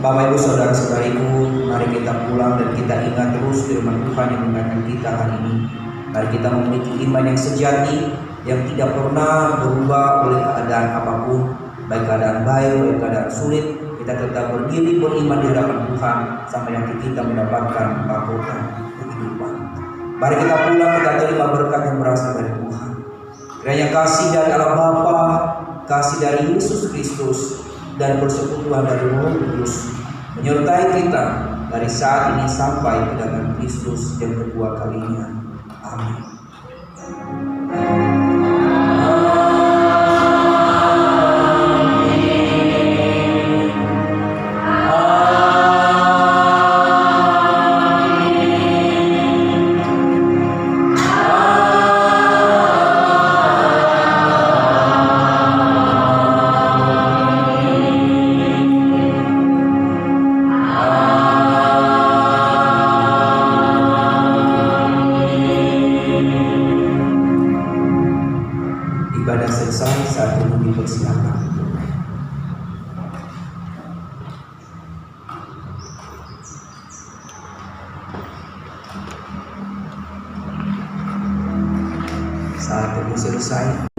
[SPEAKER 3] Bapak Ibu saudara-saudariku, mari kita pulang dan kita ingat terus firman Tuhan yang mengingatkan kita hari ini. Mari kita memiliki iman yang sejati, yang tidak pernah berubah oleh keadaan apapun, baik keadaan baik, baik keadaan sulit. Kita tetap berdiri beriman di hadapan Tuhan sampai nanti kita mendapatkan mahkota kehidupan. Mari kita pulang, kita terima berkat yang berasal dari Tuhan. Kiranya kasih dari Allah Bapa, kasih dari Yesus Kristus, dan persekutuan dari Roh Kudus menyertai kita dari saat ini sampai kedatangan Kristus yang kedua kalinya. Amin. Ibadah selesai, saat ini dipersilakan. Saat ini selesai.